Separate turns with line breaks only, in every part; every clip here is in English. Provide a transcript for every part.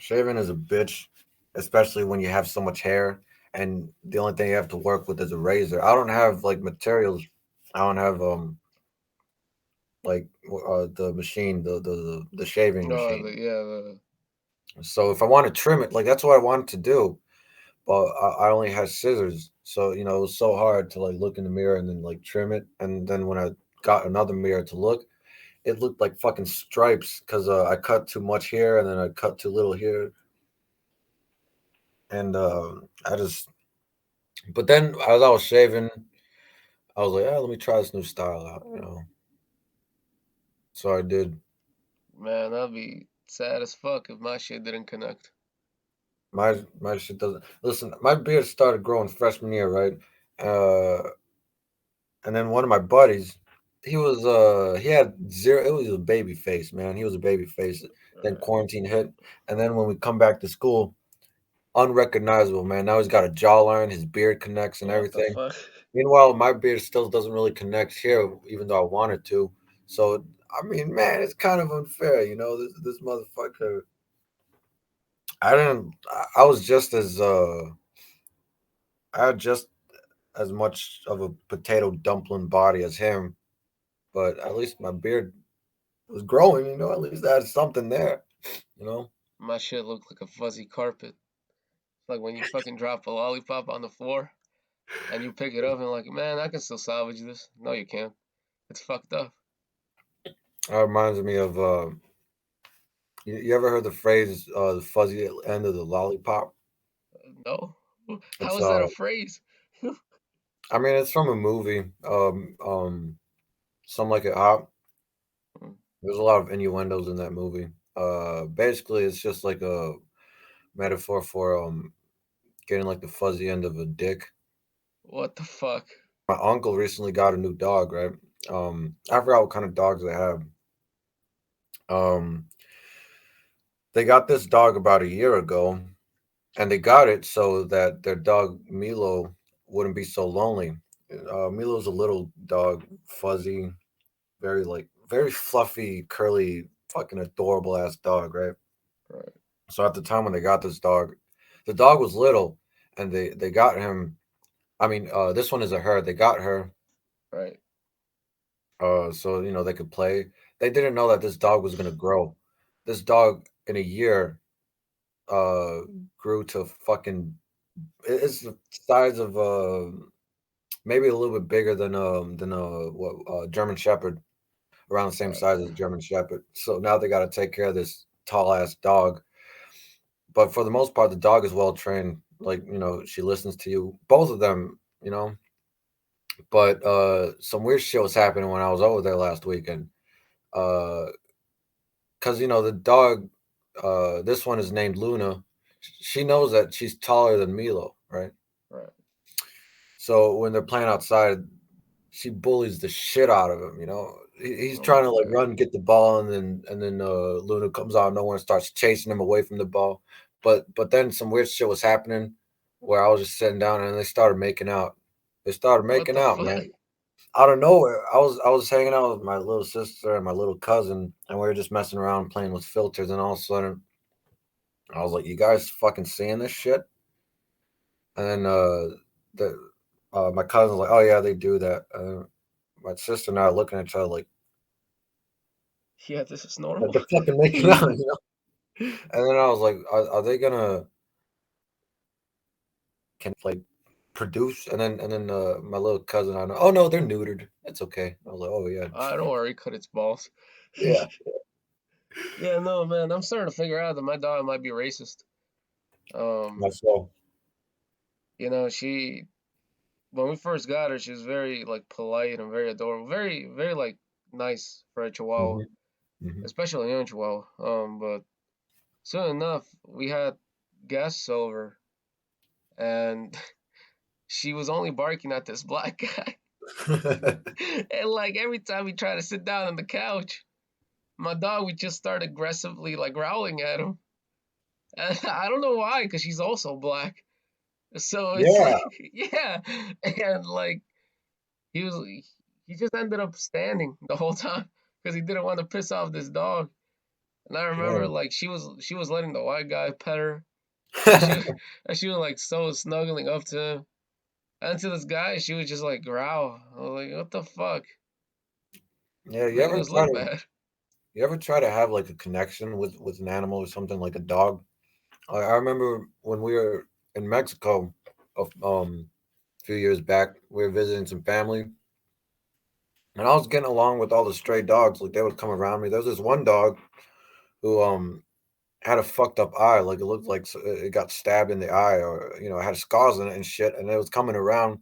Shaving is a bitch, especially when you have so much hair and the only thing you have to work with is a razor. I don't have like materials. I don't have like the machine, the shaving
Oh,
machine.
the
So if I want to trim it, like that's what I wanted to do, but I only had scissors. So it was so hard to like look in the mirror and then like trim it. And then when I got another mirror to look, it looked like fucking stripes because I cut too much here and then I cut too little here. And I just, but then as I was shaving, I was like, let me try this new style out. So I did.
man, that'd be sad as fuck if my shit didn't connect.
My shit doesn't. Listen, my beard started growing freshman year, right? Uh, and then one of my buddies, he had zero. It was a baby face, man. He was a baby face. Then quarantine hit, and then when we come back to school, unrecognizable, man. Now he's got a jawline, his beard connects and
What the
everything.
fuck?
Meanwhile, my beard still doesn't really connect here, even though I wanted to. So, I mean, man, it's kind of unfair, This motherfucker. I didn't. I was just as. I had just as much of a potato dumpling body as him, but at least my beard was growing. At least I had something there. You know.
My shit looked like a fuzzy carpet. It's like when you fucking drop a lollipop on the floor and you pick it up and like, man, I can still salvage this. No, you can't. It's fucked up.
That reminds me of. You ever heard the phrase "the fuzzy end of the lollipop"?
No. How
It's
is that a phrase?
I mean, it's from a movie. Some Like It Hot. There's a lot of innuendos in that movie. Basically, it's just like a metaphor for getting like the fuzzy end of a dick.
What the fuck?
My uncle recently got a new dog, right? I forgot what kind of dogs they have. Um, they got this dog about a year ago, and they got it so that their dog Milo wouldn't be so lonely. Milo's a little dog, fuzzy, very fluffy, curly, fucking adorable ass dog, right?
Right.
So at the time when they got this dog, the dog was little, and they got him. I mean, this one is a her. They got her,
Right.
so they could play. They didn't know that this dog was gonna grow. This dog in a year, uh, grew to fucking. It's the size of maybe a little bit bigger than what German Shepherd, around the same
Right.
size as German Shepherd. So now they got to take care of this tall ass dog. But for the most part, the dog is well trained. Like she listens to you. Both of them, But some weird shit was happening when I was over there last weekend. Uh, cause the dog, this one is named Luna. She knows that she's taller than Milo, right?
Right.
So when they're playing outside, she bullies the shit out of him. He's
Oh
trying
my
to like
god.
run, get the ball, and then Luna comes out of nowhere and starts chasing him away from the ball. But then some weird shit was happening where I was just sitting down and they started making out. They started
What
making
the
out,
fuck?
man. Out of nowhere, I was hanging out with my little sister and my little cousin, and we were just messing around playing with filters, and all of a sudden, I was like, "You guys fucking seeing this shit?" And then the my cousin's like, "Oh yeah, they do that." My sister and I are looking at each other like,
Yeah, this is
"Like
normal.
they're fucking making out." And then I was like, "Are they gonna can like produce?" And then my little cousin, I know, "Oh no, they're neutered. It's okay." I was like, "Oh yeah,
Don't worry, cut its balls.
yeah."
Yeah, no, man, I'm starting to figure out that my dog might be racist. Um,
Myself.
she when we first got her, she was very like polite and very adorable, very, very like nice for a Chihuahua,
Hmm. Hmm.
especially a young Chihuahua. But soon enough, we had guests over, and she was only barking at this black guy. And like every time we try to sit down on the couch, my dog would just start aggressively like growling at him. And I don't know why, because she's also black. So it's
Yeah.
like, yeah, and like he was, he just ended up standing the whole time because he didn't want to piss off this dog. And I remember
Yeah.
like she was letting the white guy pet her, and she and she was like so snuggling up to him. And to this guy, she would just like growl. I was like, what the fuck?
Yeah,
Making us look bad.
you ever try to have like a connection with an animal or something like a dog? I remember when we were in Mexico, a few years back, we were visiting some family, and I was getting along with all the stray dogs. Like they would come around me. There was this one dog who had a fucked up eye, like it looked like it got stabbed in the eye, or it had scars in it and shit, and it was coming around,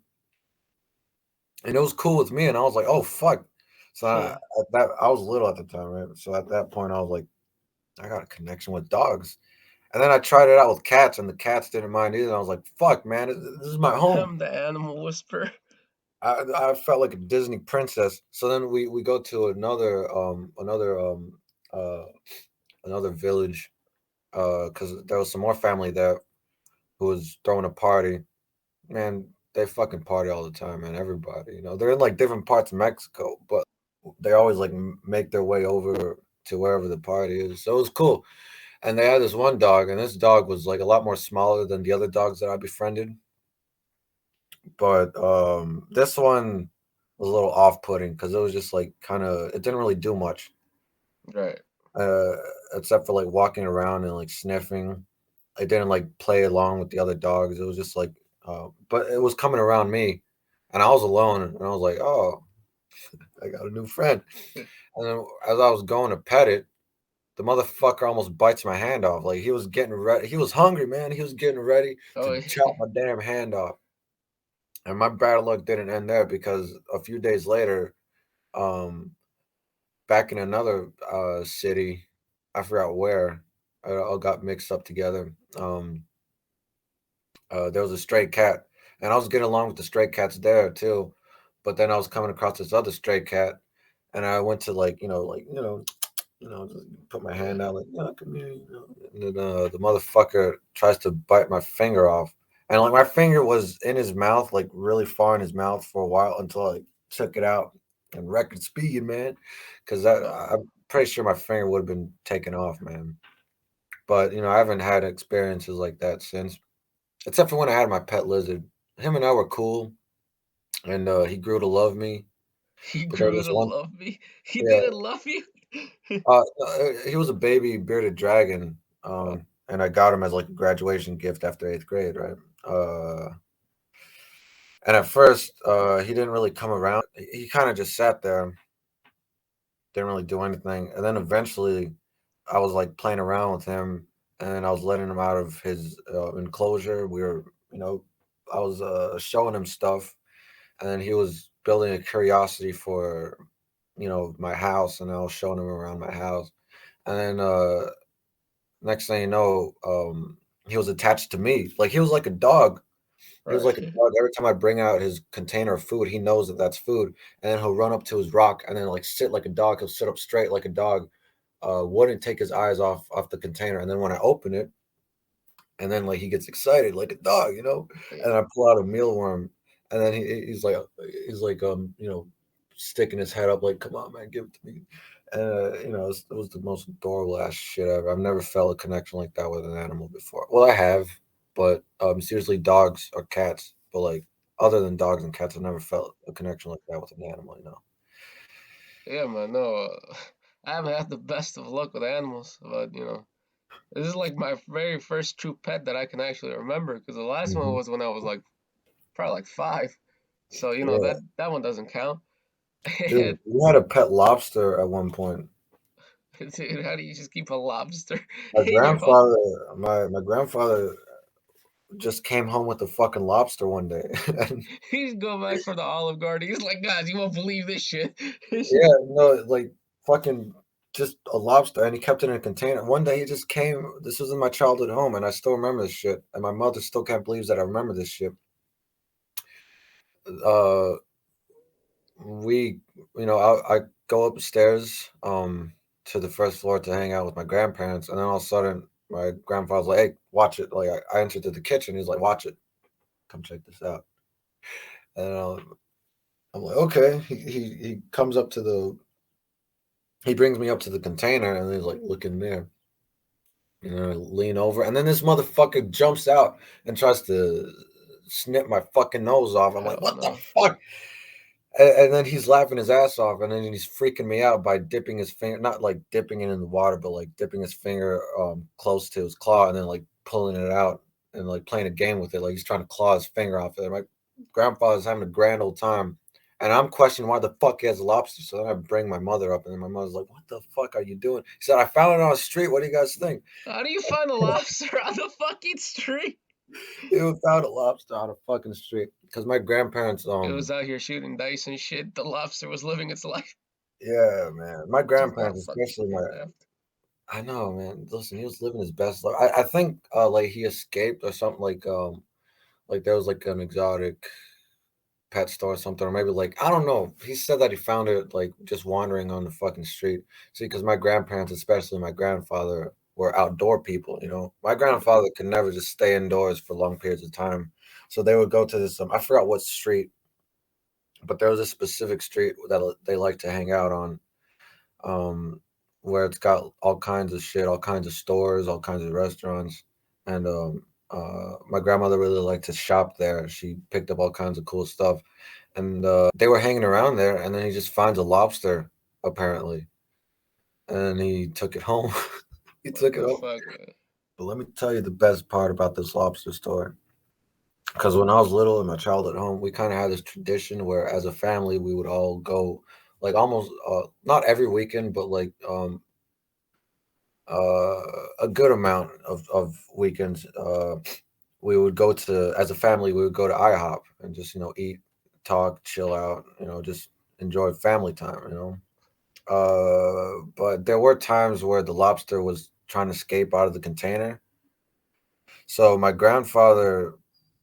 and it was cool with me, and I was like, oh fuck. So I was little at the time, right? So at that point, I was like, I got a connection with dogs. And then I tried it out with cats, and the cats didn't mind either. And I was like, "Fuck, man, this is my home."
I'm the animal whisperer.
I felt like a Disney princess. So then we go to uh another village because there was some more family there who was throwing a party. Man, they fucking party all the time, man. Everybody, they're in like different parts of Mexico, but they always like make their way over to wherever the party is. So it was cool. And they had this one dog, and this dog was like a lot more smaller than the other dogs that I befriended. But this one was a little off-putting because it was just like kind of it didn't really do much,
Right.
uh, except for like walking around and like sniffing. It didn't like play along with the other dogs. It was just like, but it was coming around me, and I was alone, and I was like, oh, I got a new friend. And then as I was going to pet it, the motherfucker almost bites my hand off. Like he was getting ready. He was hungry, man. He was getting ready
Oh,
to chop my damn hand off. And my bad luck didn't end there because a few days later, um, back in another city, I forgot where, it all got mixed up together. There was a stray cat, and I was getting along with the stray cats there too. But then I was coming across this other stray cat, and I went to just put my
yeah.
hand out, like, come here, and then the motherfucker tries to bite my finger off, and like my finger was in his mouth, like really far in his mouth for a while until I took it out in record speed, man, because
Oh,
I'm pretty sure my finger would have been taken off, man. But I haven't had experiences like that since, except for when I had my pet lizard. Him and I were cool, and he grew to love me.
he
But there
grew
was
to
one,
love me. He
yeah,
didn't love you.
he was a baby bearded dragon,
Oh,
and I got him as like a graduation gift after 8th grade, right? And at first, he didn't really come around. He kind of just sat there, didn't really do anything. And then eventually, I was like playing around with him, and I was letting him out of his enclosure. You know, I was showing him stuff, and then he was building a curiosity for, my house, and I was showing him around my house. And then next thing you know, he was attached to me. Like he was like a dog. He was
right.
like a dog. Every time I bring out his container of food, he knows that that's food, and then he'll run up to his rock and then like sit like a dog. He'll sit up straight like a dog. Wouldn't take his eyes off the container, and then when I open it, and then like he gets excited like a dog, and
Yeah.
I pull out a mealworm, and then he's like sticking his head up like, come on, man, give it to me. And it was the most adorable ass shit ever. I've never felt a connection like that with an animal before. Well, I have, but seriously, dogs or cats, but like other than dogs and cats, I've never felt a connection like that with an animal.
Yeah, man. No, I haven't had the best of luck with animals, but this is like my very first true pet that I can actually remember. Because the last one
Hmm.
was when I was like probably like 5, so
Yeah,
that one doesn't count.
dude,
And
we had a pet lobster at one point.
dude, how do you just keep a lobster
My
in your home?
grandfather, my grandfather just came home with a fucking lobster one day. And
He's go back for the Olive Garden. He's like, guys, you won't believe this shit.
yeah, no, like fucking just a lobster, and he kept it in a container. One day he just came. This was in my childhood home, and I still remember this shit. And my mother still can't believe that I remember this shit. Uh, we, I go upstairs, to the first floor to hang out with my grandparents, and then all of a sudden, my grandfather's like, "Hey, watch it!" Like I entered to the kitchen. He's like, "Watch it. Come check this out." And I'm like, "Okay." He comes up to the He brings me up to the container and he's like, look in there. I lean over, and then this motherfucker jumps out and tries to snip my fucking nose off. I'm like,
Hell
what the
no.
fuck? And then he's laughing his ass off, and then he's freaking me out by dipping his finger, not like dipping it in the water, but like dipping his finger close to his claw, and then like pulling it out and like playing a game with it, like he's trying to claw his finger off it. My grandfather's having a grand old time, and I'm questioning why the fuck he has a lobster. So then I bring my mother up, and then my mother's like, "What the fuck are you doing?" He said, "I found it on the street. What do you guys think?"
How do you find a lobster on the fucking street?
He found a lobster on a fucking street because my grandparents
It was out here shooting dice and shit. The lobster was living its life.
yeah, man. My
Just got
grandparents,
fucking
especially my
kidnapped.
I know, man. Listen, he was living his best life. I think like he escaped or something like there was like an exotic pet store or something, or maybe like I don't know. He said that he found it like just wandering on the fucking street. See, because my grandparents, especially my grandfather, were outdoor people, you know. My grandfather could never just stay indoors for long periods of time. So they would go to this I forgot what street, but there was a specific street that they like to hang out on um, where it's got all kinds of shit, all kinds of stores, all kinds of restaurants. And my grandmother really liked to shop there. She picked up all kinds of cool stuff. And they were hanging around there, and then he just finds a lobster, apparently. And he took it home. He
What
took it
the
home.
fuck, man?
But let me tell you the best part about this lobster story. Because when I was little in my childhood home, we kind of had this tradition where, as a family, we would all go, like almost not every weekend, but like a good amount of weekends. We would go to, as a family, we would go to IHOP and just, eat, talk, chill out, just enjoy family time, But there were times where the lobster was trying to escape out of the container. So my grandfather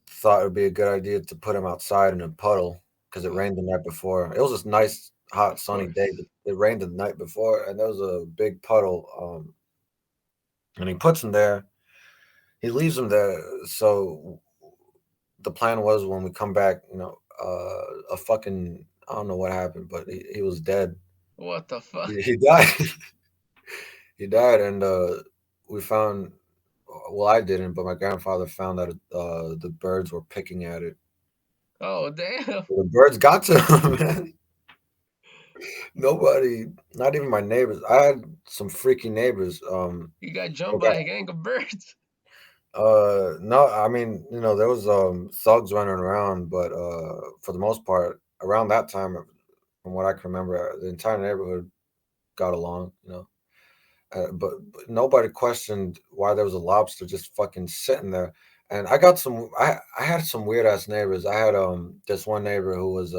thought it would be a good idea to put him outside in a puddle because it rained the night before. It was this nice, hot,
Of
sunny day,
course.
but it rained the night before, and there was a big puddle. And he puts him there. He leaves him there. So the plan was when we come back, a fucking I don't know what happened, but he was dead.
What the fuck?
He died. He died, and we found. Well, I didn't, but my grandfather found that the birds were picking at it.
Oh, damn.
The birds got to him, man. Nobody, not even my neighbors. I had some freaky neighbors.
You got jumped
Like
by a gang of birds.
no, I mean, there was thugs running around, but for the most part, around that time, from what I can remember, the entire neighborhood got along, but nobody questioned why there was a lobster just fucking sitting there. And I had some weird ass neighbors. I had this one neighbor who was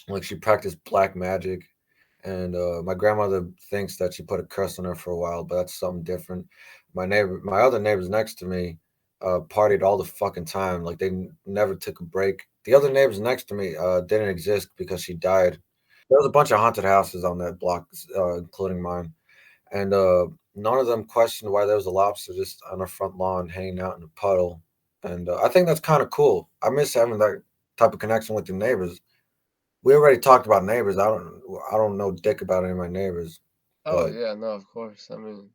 like she practiced black magic, and my grandmother thinks that she put a curse on her for a while, but that's something different. My other neighbors next to me, partied all the fucking time. Like they never took a break. The other neighbors next to me didn't exist because she died. There was a bunch of haunted houses on that block, including mine, and none of them questioned why there was a lobster just on our front lawn hanging out in a puddle. And I think that's kind of cool. I miss having that type of connection with your neighbors. We already talked about neighbors. I don't know dick about any of my neighbors,
Oh,
but
yeah, no, of course. I mean,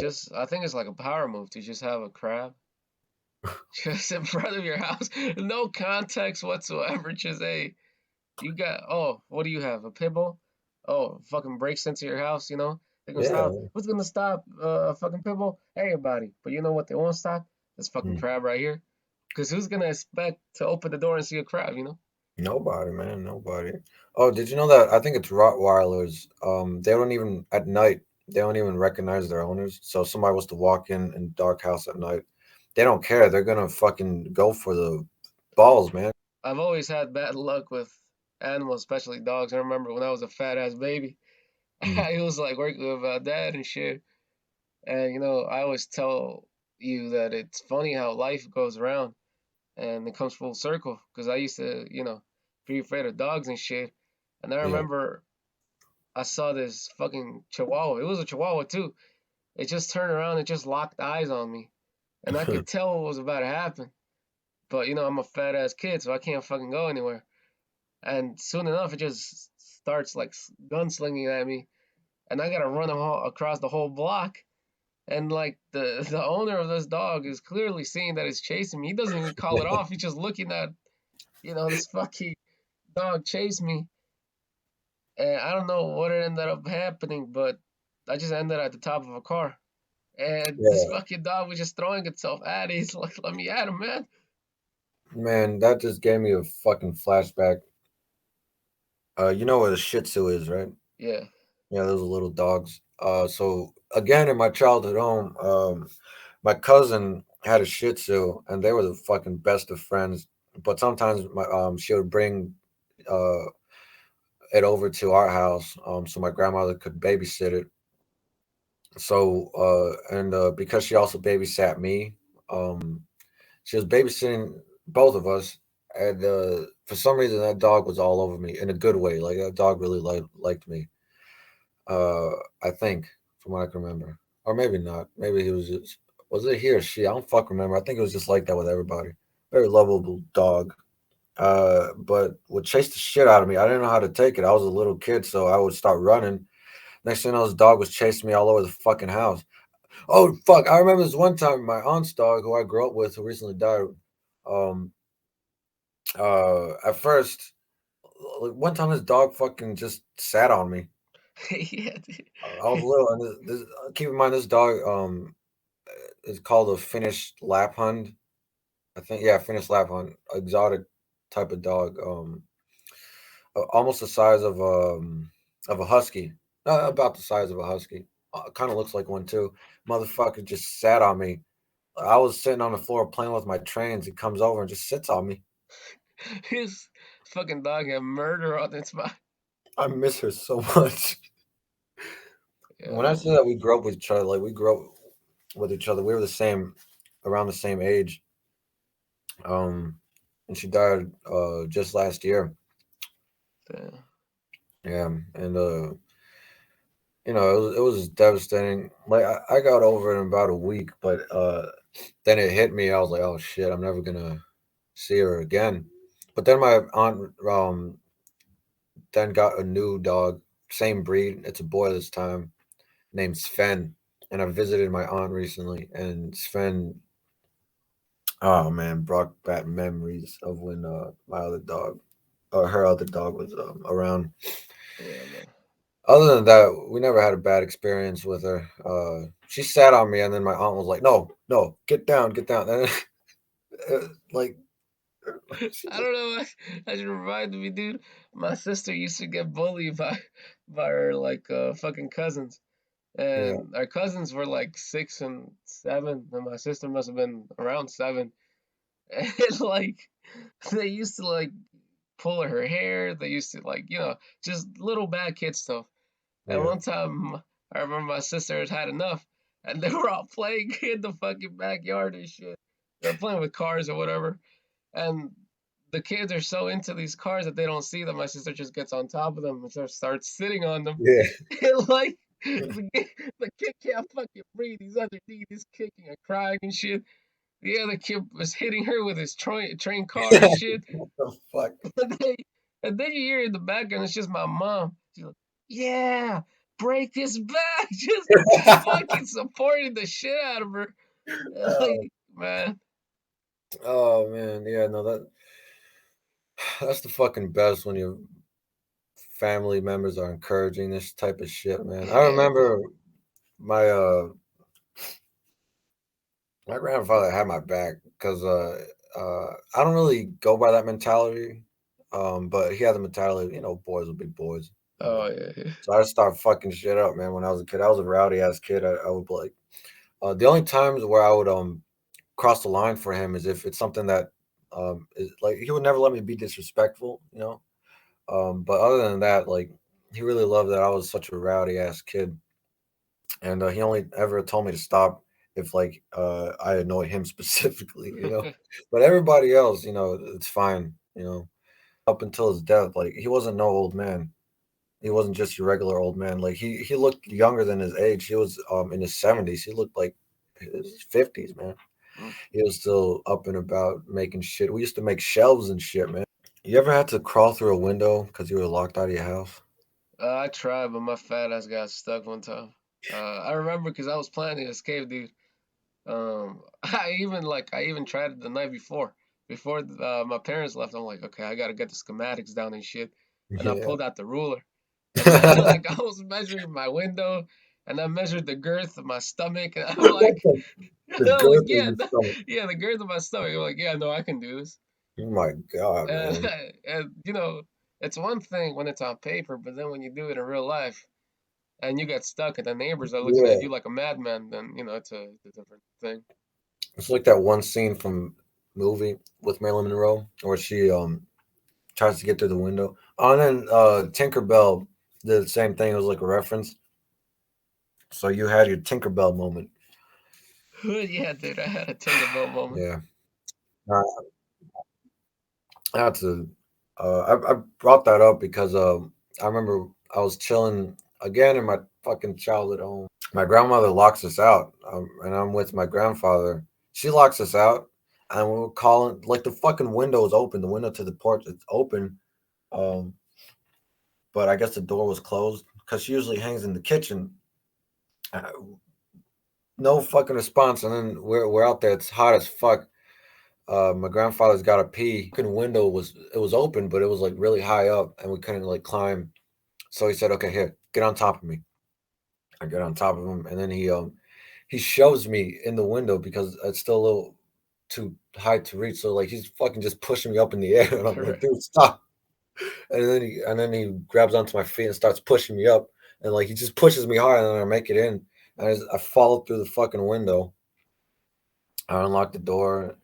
just I think it's like a power move to just have a crab just in front of your house, no context whatsoever. Just hey, you got what do you have? A pit bull? Oh, fucking breaks into your house. They're gonna
yeah.
stop. What's gonna stop a fucking pit bull? Everybody. But you know what? They won't stop. This fucking
Mm.
crab right here. Cause who's gonna expect to open the door and see a crab?
Nobody, man, nobody. Oh, did you know that? I think it's Rottweilers. They don't even at night. They don't even recognize their owners. So if somebody was to walk in dark house at night, they don't care. They're gonna fucking go for the balls, man.
I've always had bad luck with animals, especially dogs. I remember when I was a fat ass baby,
Mm.
I was like working with dad and shit. And I always tell you that it's funny how life goes around and it comes full circle. Because I used to, be afraid of dogs and shit. And I
Yeah.
remember I saw this fucking chihuahua. It was a chihuahua too. It just turned around and just locked eyes on me. And I could tell what was about to happen. But I'm a fat ass kid, so I can't fucking go anywhere. And soon enough, it just starts like gunslinging at me, and I gotta run across the whole block. And like the owner of this dog is clearly seeing that it's chasing me. He doesn't even call it off. He's just looking at, this fucking dog chase me. And I don't know what ended up happening, but I just ended at the top of a car. And this
Yeah,
fucking dog was just throwing itself at it. He's like, let me at him, man.
man, that just gave me a fucking flashback. You know what a Shih Tzu is, right?
Yeah.
Yeah, those are little dogs. So again, in my childhood home, my cousin had a Shih Tzu, and they were the fucking best of friends. But sometimes she would bring uh it over to our house, so my grandmother could babysit it. So and because she also babysat me, um, she was babysitting both of us, and for some reason that dog was all over me in a good way. Like that dog really liked me. Uh, I think from what I can remember, or maybe not. Maybe he was just was it he or she? I don't fuck remember. I think it was just like that with everybody. Very lovable dog. But would chase the shit out of me. I didn't know how to take it. I was a little kid, so I would start running. Next thing you know, this dog was chasing me all over the fucking house. Oh fuck! I remember this one time my aunt's dog, who I grew up with, who recently died. Um, at first, like, one time this dog fucking just sat on me.
Yeah,
I was little, and keep in mind this dog is called a Finnish Lapphund. I think yeah, Finnish Lapphund, exotic type of dog. Almost the size of a husky, about the size of a husky. Kind of looks like one too. Motherfucker just sat on me. I was sitting on the floor playing with my trains. He comes over and just sits on me.
his fucking dog had murder on its mind.
I miss her so much.
Yeah,
When I say that we grew up with each other, like we grew up with each other, we were the same, around the same age. Um, and she died just last year.
yeah.
Yeah, and it was devastating. Like I got over it in about a week, but then it hit me. I was like, oh shit, I'm never gonna see her again. But then my aunt then got a new dog, same breed. It's a boy this time, named Sven. And I visited my aunt recently, and Sven, oh man, brought back memories of when my other dog, or her other dog, was around.
Yeah, man.
Other than that, we never had a bad experience with her. She sat on me, and then my aunt was like, "No, no, get down, get down." And like she
I
just
don't know. That just reminded me, dude. My sister used to get bullied by her like fucking cousins,
yeah,
and our cousins were like 6 and 7, and my sister must have been around 7. And like they used to like pull her hair. They used to like just little bad kid stuff. And
yeah,
one time I remember my sister had had enough, and they were all playing in the fucking backyard and shit. They're playing with cars or whatever, and the kids are so into these cars that they don't see that my sister just gets on top of them and just starts sitting on them.
yeah.
And like the kid can't fucking breathe. He's underneath, he's kicking and crying and shit. The other kid was hitting her with his train car and shit.
What the fuck?
And then you hear in the background, it's just my mom. She's like, yeah, break his back. Just fucking supporting the shit out of her.
Oh,
Like, man.
oh man, yeah, no, that's the fucking best when your family members are encouraging this type of shit, man. I
Yeah,
remember my my grandfather had my back because I don't really go by that mentality, but he had the mentality, boys will be boys, you
oh
know.
yeah, yeah.
So I just started fucking shit up, man. When I was a kid, I was a rowdy ass kid. I would like the only times where I would cross the line for him is if it's something that is like he would never let me be disrespectful. But other than that, like he really loved that I was such a rowdy ass kid, and he only ever told me to stop if like I annoy him specifically. But everybody else, it's fine. Up until his death, like he wasn't no old man. He wasn't just your regular old man. Like he looked younger than his age. He was in his 70s. He looked like his 50s, man.
Mm.
He was still up and about making shit. We used to make shelves and shit, man. You ever had to crawl through a window because you were locked out of your house?
I tried, but my fat ass got stuck one time. I remember because I was planning to escape, dude. I even tried it the night before my parents left. I'm like, okay, I gotta get the schematics down and shit, and I
Yeah.
pulled out the ruler, and I, like I was measuring my window, and I measured the girth of my stomach, and I'm like,
The
I'm like,
girth of
yeah,
your stomach.
yeah, the girth of my stomach. I'm like, yeah, no, I can do this,
Oh my God,
and
man.
and it's one thing when it's on paper, but then when you do it in real life and you get stuck and the neighbors are looking at
Yeah.
you like a madman, then it's a different thing.
It's like that one scene from movie with Marilyn Monroe where she tries to get through the window. Oh, and then Tinkerbell did the same thing. It was like a reference. So you had your Tinkerbell moment.
Yeah, dude, I had a Tinkerbell moment.
Yeah. Uh, I had to. I brought that up because I remember I was chilling again in my fucking childhood home. My grandmother locks us out, and I'm with my grandfather. She locks us out, and we're calling like the fucking window is open. The window to the porch is open, um, but I guess the door was closed because she usually hangs in the kitchen. Uh, no fucking response, and then we're out there. It's hot as fuck. My grandfather's got a pee. Fucking window was open, but it was like really high up, and we couldn't like climb. So he said, "Okay, here, get on top of me." I get on top of him, and then he shoves me in the window because it's still a little too high to reach. So like he's fucking just pushing me up in the air, and I'm like,
Right.
dude, stop. And then he grabs onto my feet and starts pushing me up, and like he just pushes me hard, and then I make it in, and I fall through the fucking window. I unlock the door.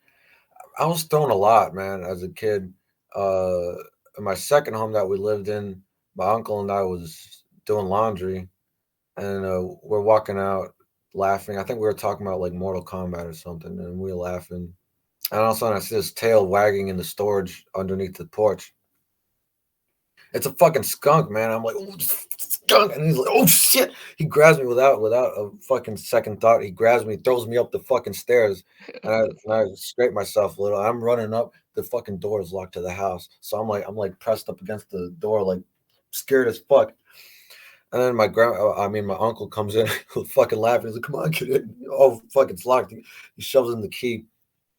I was thrown a lot, man, as a kid. Uh, in my second home that we lived in, my uncle and I was doing laundry, and we're walking out laughing. I think we were talking about like Mortal Kombat or something, and we were laughing. And all of a sudden, I see his tail wagging in the storage underneath the porch. It's a fucking skunk, man. I'm like, oh, skunk, and he's like, oh shit. He grabs me without a fucking second thought. He grabs me, throws me up the fucking stairs, and
What the fuck?
I scrape myself a little. I'm running up. The fucking door is locked to the house, so I'm like pressed up against the door, like scared as fuck. And then my uncle comes in, fucking laughing. He's like, "Come on, get in!" Oh, fuck, it's locked. He shoves in the key.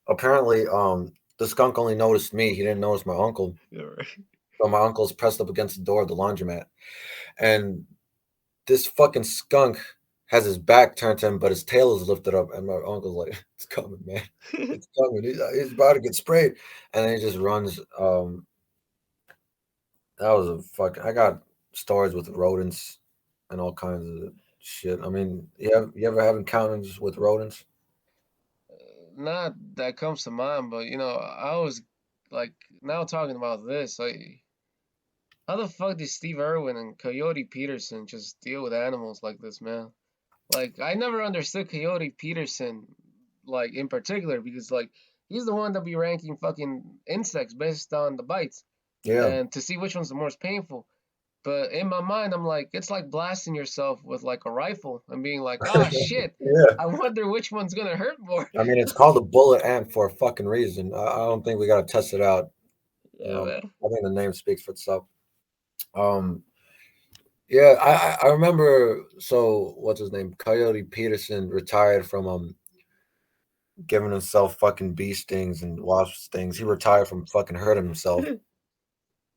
Apparently, the skunk only noticed me. He didn't notice my uncle.
Yeah, right.
So my uncle's pressed up against the door of the laundromat, and this fucking skunk has his back turned to him, but his tail is lifted up. And my uncle's like, "It's coming, man. It's coming. He's about to get sprayed." And then he just runs. That was a fuck. I got stories with rodents and all kinds of shit. I mean, you ever have encounters with rodents?
Not that comes to mind, but I was like, now talking about this, like, how the fuck did Steve Irwin and Coyote Peterson just deal with animals like this, man? Like, I never understood Coyote Peterson, like, in particular, because, like, he's the one that be ranking fucking insects based on the bites
Yeah.
and to see which one's the most painful. But in my mind, I'm like, it's like blasting yourself with like a rifle and being like, ah, shit,
Yeah.
I wonder which one's gonna hurt more.
I mean, it's called a bullet ant for a fucking reason. I don't think we got to test it out.
Yeah, man.
I think the name speaks for itself. Um, yeah, I remember. So what's his name? Coyote Peterson retired from giving himself fucking bee stings and wasp stings. He retired from fucking hurting himself.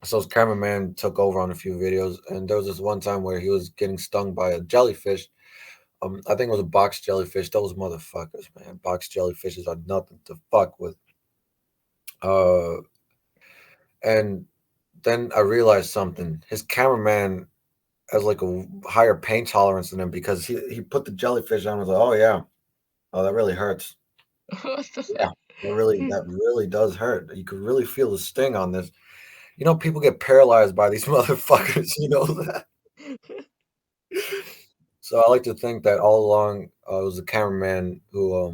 So his cameraman took over on a few videos, and there was this one time where he was getting stung by a jellyfish. I think it was a box jellyfish. Those motherfuckers, man. Box jellyfishes are nothing to fuck with. Uh, and then I realized something. His cameraman has like a higher pain tolerance than him because he put the jellyfish on and was like, oh yeah, oh that really hurts.
What the
Yeah,
fuck?
that really does hurt. You could really feel the sting on this. People get paralyzed by these motherfuckers. You know that. So I like to think that all along it was the cameraman who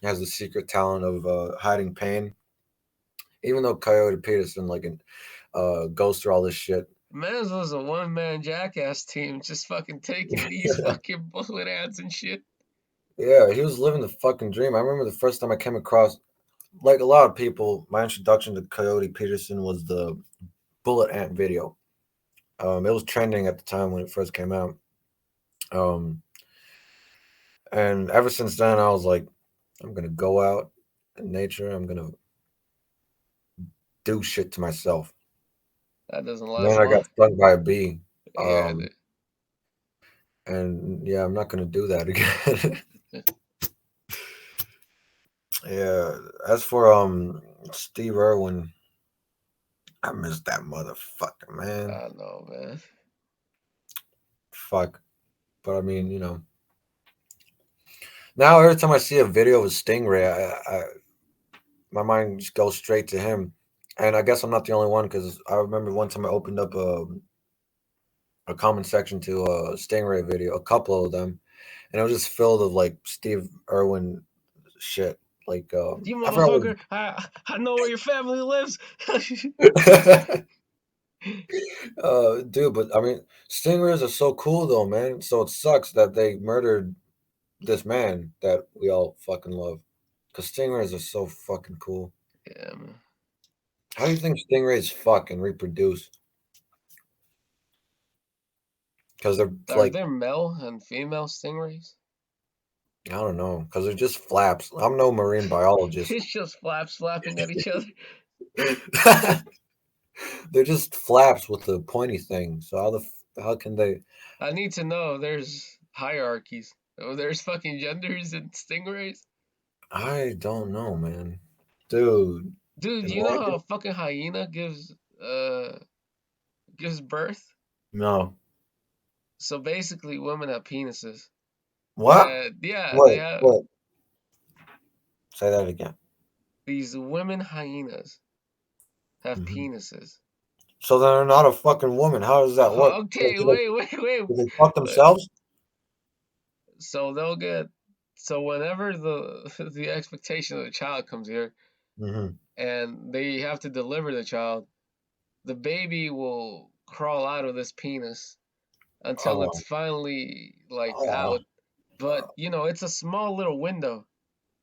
has the secret talent of hiding pain. Even though Coyote Peterson goes through all this shit.
Man's was a one-man jackass team just fucking taking these fucking bullet ants and shit.
Yeah, he was living the fucking dream. I remember the first time I came across, like a lot of people, my introduction to Coyote Peterson was the bullet ant video. It was trending at the time when it first came out. Um, and ever since then, I was like, I'm gonna go out in nature. I'm gonna do shit to myself.
That doesn't
And then
last
I
long.
got stung by a bee.
Yeah.
And yeah, I'm not gonna do that again. Yeah. As for Steve Irwin, I miss that motherfucker, man.
I know, man.
Fuck. But I mean, now every time I see a video of a stingray, my mind just goes straight to him. And I guess I'm not the only one because I remember one time I opened up a comment section to a stingray video, a couple of them, and it was just filled of like Steve Irwin shit. Like
You
I forgot what.
motherfucker! I know where your family lives.
Dude, but I mean, stingrays are so cool though, man. So it sucks that they murdered this man that we all fucking love. Cause stingrays are so fucking cool.
Yeah, man.
How do you think stingrays fuck and reproduce? Because they're
Are
like,
there male and female stingrays?
I don't know, because they're just flaps. I'm no marine biologist.
It's just flaps flapping at each other.
They're just flaps with a pointy thing. So how can they?
I need to know. There's hierarchies. Oh, there's fucking genders in stingrays.
I don't know, man. Dude,
Dude, you know how
imagine.
a fucking hyena gives birth?
No.
So basically, women have penises.
What?
Yeah, they
Wait,
have
wait. Say that again.
these women hyenas have
Hmm.
penises.
So they're not a fucking woman. How does that work?
Okay, wait.
Do they fuck themselves?
So they'll get. So whenever the the expectation of the child comes here,
Mm-hmm.
and they have to deliver the child, the baby will crawl out of this penis until it's
Oh,
finally like
oh,
out. But it's a small little window.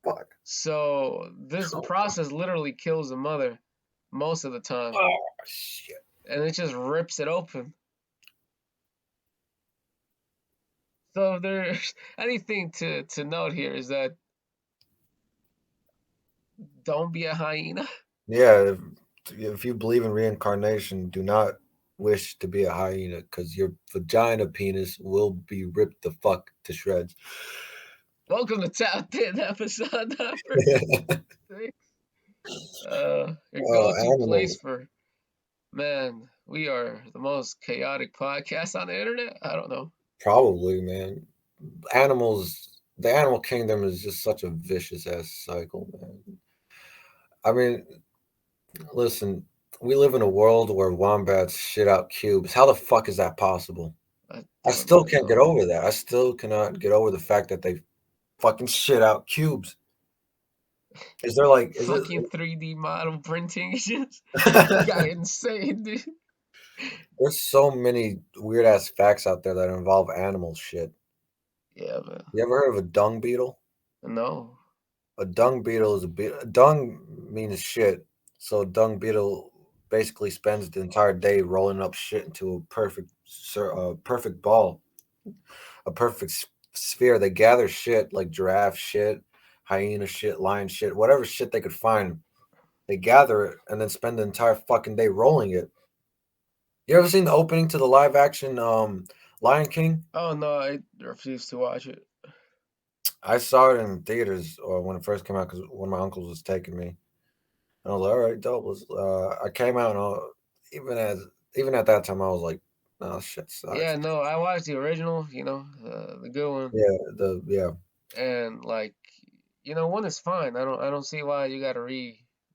fuck.
So this process literally kills the mother most of the time,
Oh, shit.
and it just rips it open. So if there's anything to note here is that don't be a hyena.
Yeah, if you believe in reincarnation, do not wish to be a hyena because your vagina penis will be ripped the fuck to shreds.
Welcome to Tapped In episode number 6. Your go-to place
Animals,
for man. We are the most chaotic podcast on the internet. I don't know.
probably, man. The animal kingdom is just such a vicious ass cycle, man. I mean, listen, we live in a world where wombats shit out cubes. How the fuck is that possible?
I
I
don't
still
even
can't get
know.
over that. I still cannot get over the fact that they fucking shit out cubes. Is
Fucking 3D model printing is just got
it
insane, dude.
there's so many weird ass facts out there that involve animal shit.
Yeah, man.
You ever heard of a dung beetle?
No.
A dung beetle is a beetle. Dung means shit. So a dung beetle basically spends the entire day rolling up shit into a perfect ball, a perfect sphere. They gather shit like giraffe shit, hyena shit, lion shit, whatever shit they could find. They gather it and then spend the entire fucking day rolling it. You ever seen the opening to the live action Lion King?
Oh no, I refuse to watch it.
I saw it in theaters or when it first came out because one of my uncles was taking me. And I was like, all right, dope. I came out and even as even at that time I was like, no, shit
Yeah,
sucks.
no, I watched the original. The good one,
Yeah.
and like, one is fine. I don't see why you gotta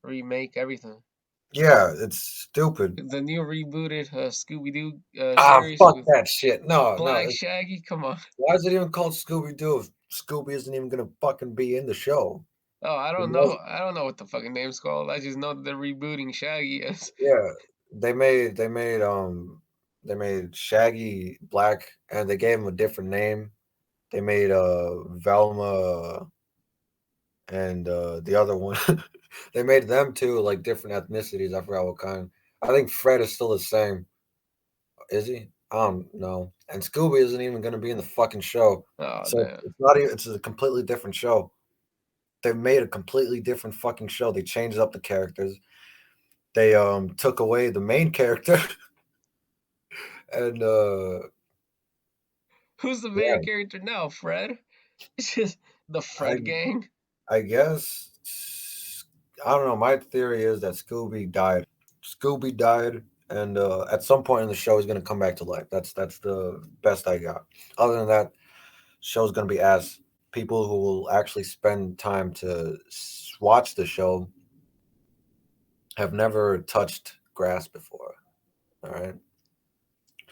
remake everything.
Yeah, it's stupid.
The new rebooted Scooby Doo
Ah,
series
fuck
with
that shit. No, no.
Black Shaggy. Come on.
Why is it even called Scooby Doo if Scooby isn't even gonna fucking be in the show?
Oh, I
You
don't
know,
know. I don't know what the fucking name's called. I just know that they're rebooting Shaggy as.
yeah, they made Shaggy black and they gave him a different name. They made Velma and the other one. They made them too like different ethnicities. I forgot what kind. I think Fred is still the same. Is he? I don't know. And Scooby isn't even going to be in the fucking show,
Oh
so
damn.
it's not even. It's a completely different show. They made a completely different fucking show. They changed up the characters. They took away the main character, and
Who's the
yeah,
main character now? Fred? It's just the
I
Fred gang.
I guess I don't know. My theory is that Scooby died. Scooby died, and at some point in the show, he's gonna come back to life. That's the best I got. Other than that, show's gonna be ass. People who will actually spend time to watch the show have never touched grass before. All right.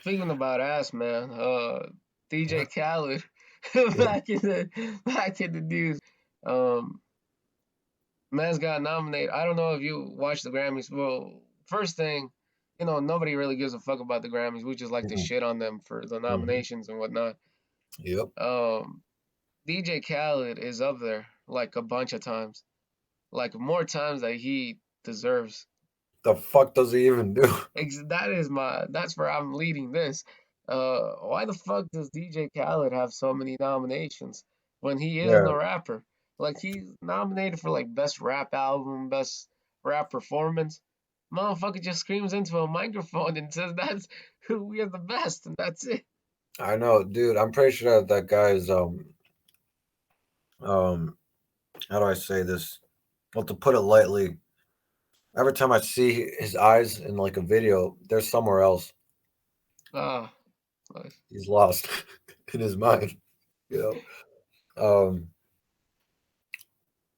Speaking about ass, man, DJ
Yeah.
Khaled
Yeah.
back in the news. Um, man's got nominated. I don't know if you watched the Grammys. Well, first thing, nobody really gives a fuck about the Grammys. We just like to
Mhm.
shit on them for the
Mhm.
nominations and whatnot.
Yep.
Um, DJ Khaled is up there like a bunch of times, like more times that he deserves.
The fuck does he even do?
That's where I'm leading this. Why the fuck does DJ Khaled have so many nominations when he isn't
Yeah.
a rapper? Like he's nominated for like best rap album, best rap performance. Motherfucker just screams into a microphone and says that's who we are the best, and that's it.
I know, dude. I'm pretty sure that guy is um how do I say this? Well, to put it lightly, every time I see his eyes in like a video, they're somewhere else.
Ah, nice.
He's lost in his mind, you know.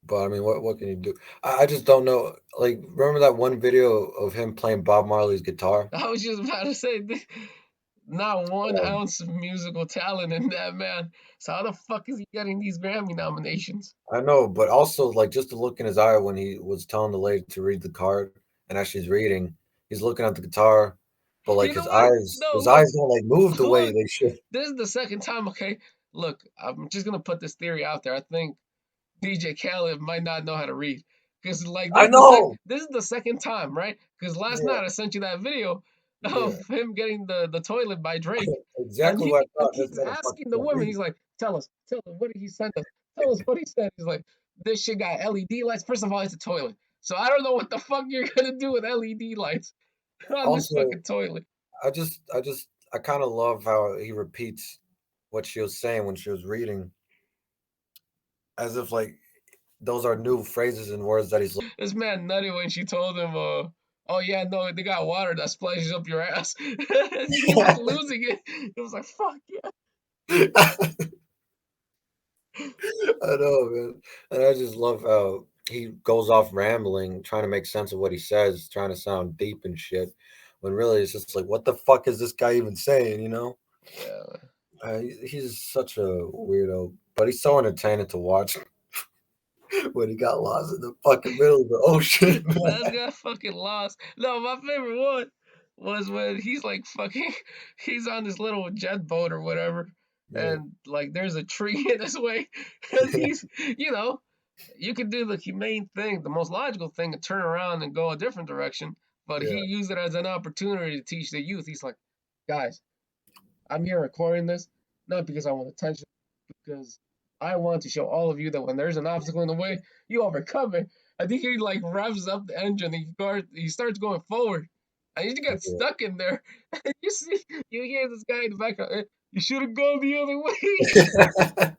But I mean, what can you do? I just don't know. Like, remember that one video of him playing Bob Marley's guitar?
I was just about to say, not one
Um,
ounce of musical talent in that man. So how the fuck is he getting these Grammy nominations?
I know, but also like just the look in his eye when he was telling the lady to read the card, and as she's reading, he's looking at the guitar, but like
You know what? No,
his
look,
eyes don't like move the way
look.
they should.
This is the second time. Okay, look, I'm just gonna put this theory out there. I think DJ Khaled might not know how to read, because like
I know.
this is the second time, right? Because last
Yeah,
night I sent you that video
yeah,
of him getting the toilet by Drake, and
exactly
he
what I
and
thought. This
he's
man fucking
asking the
can't
woman.
read.
He's like, tell us, what did he send us? Tell us what he said. He's like, this shit got LED lights. First of all, it's a toilet, so I don't know what the fuck you're gonna do with LED lights on this
Also,
fucking toilet.
I kind of love how he repeats what she was saying when she was reading, as if like those are new phrases and words that he's
This man nutty when she told him, oh yeah, no, they got water that splashes up your ass. He was losing it. It was like, fuck yeah.
I know, man. And I just love how he goes off rambling, trying to make sense of what he says, trying to sound deep and shit. When really it's just like, what the fuck is this guy even saying? You know,
Yeah,
he's such a weirdo, but he's so entertaining to watch when he got lost in the fucking middle of the ocean.
man's got fucking lost. No, my favorite one was when he's like fucking, he's on this little jet boat or whatever,
Yeah,
and like there's a tree in his way, and he's, you know, you could do the humane thing, the most logical thing, and turn around and go a different direction. But he
yeah,
used it as an opportunity to teach the youth. He's like, guys, I'm here recording this not because I want attention, because I want to show all of you that when there's an obstacle in the way, you overcome it. I think he like revs up the engine. He starts going forward, and he gets
yeah.
stuck in there. And you hear this guy in the background. You should have gone the other way.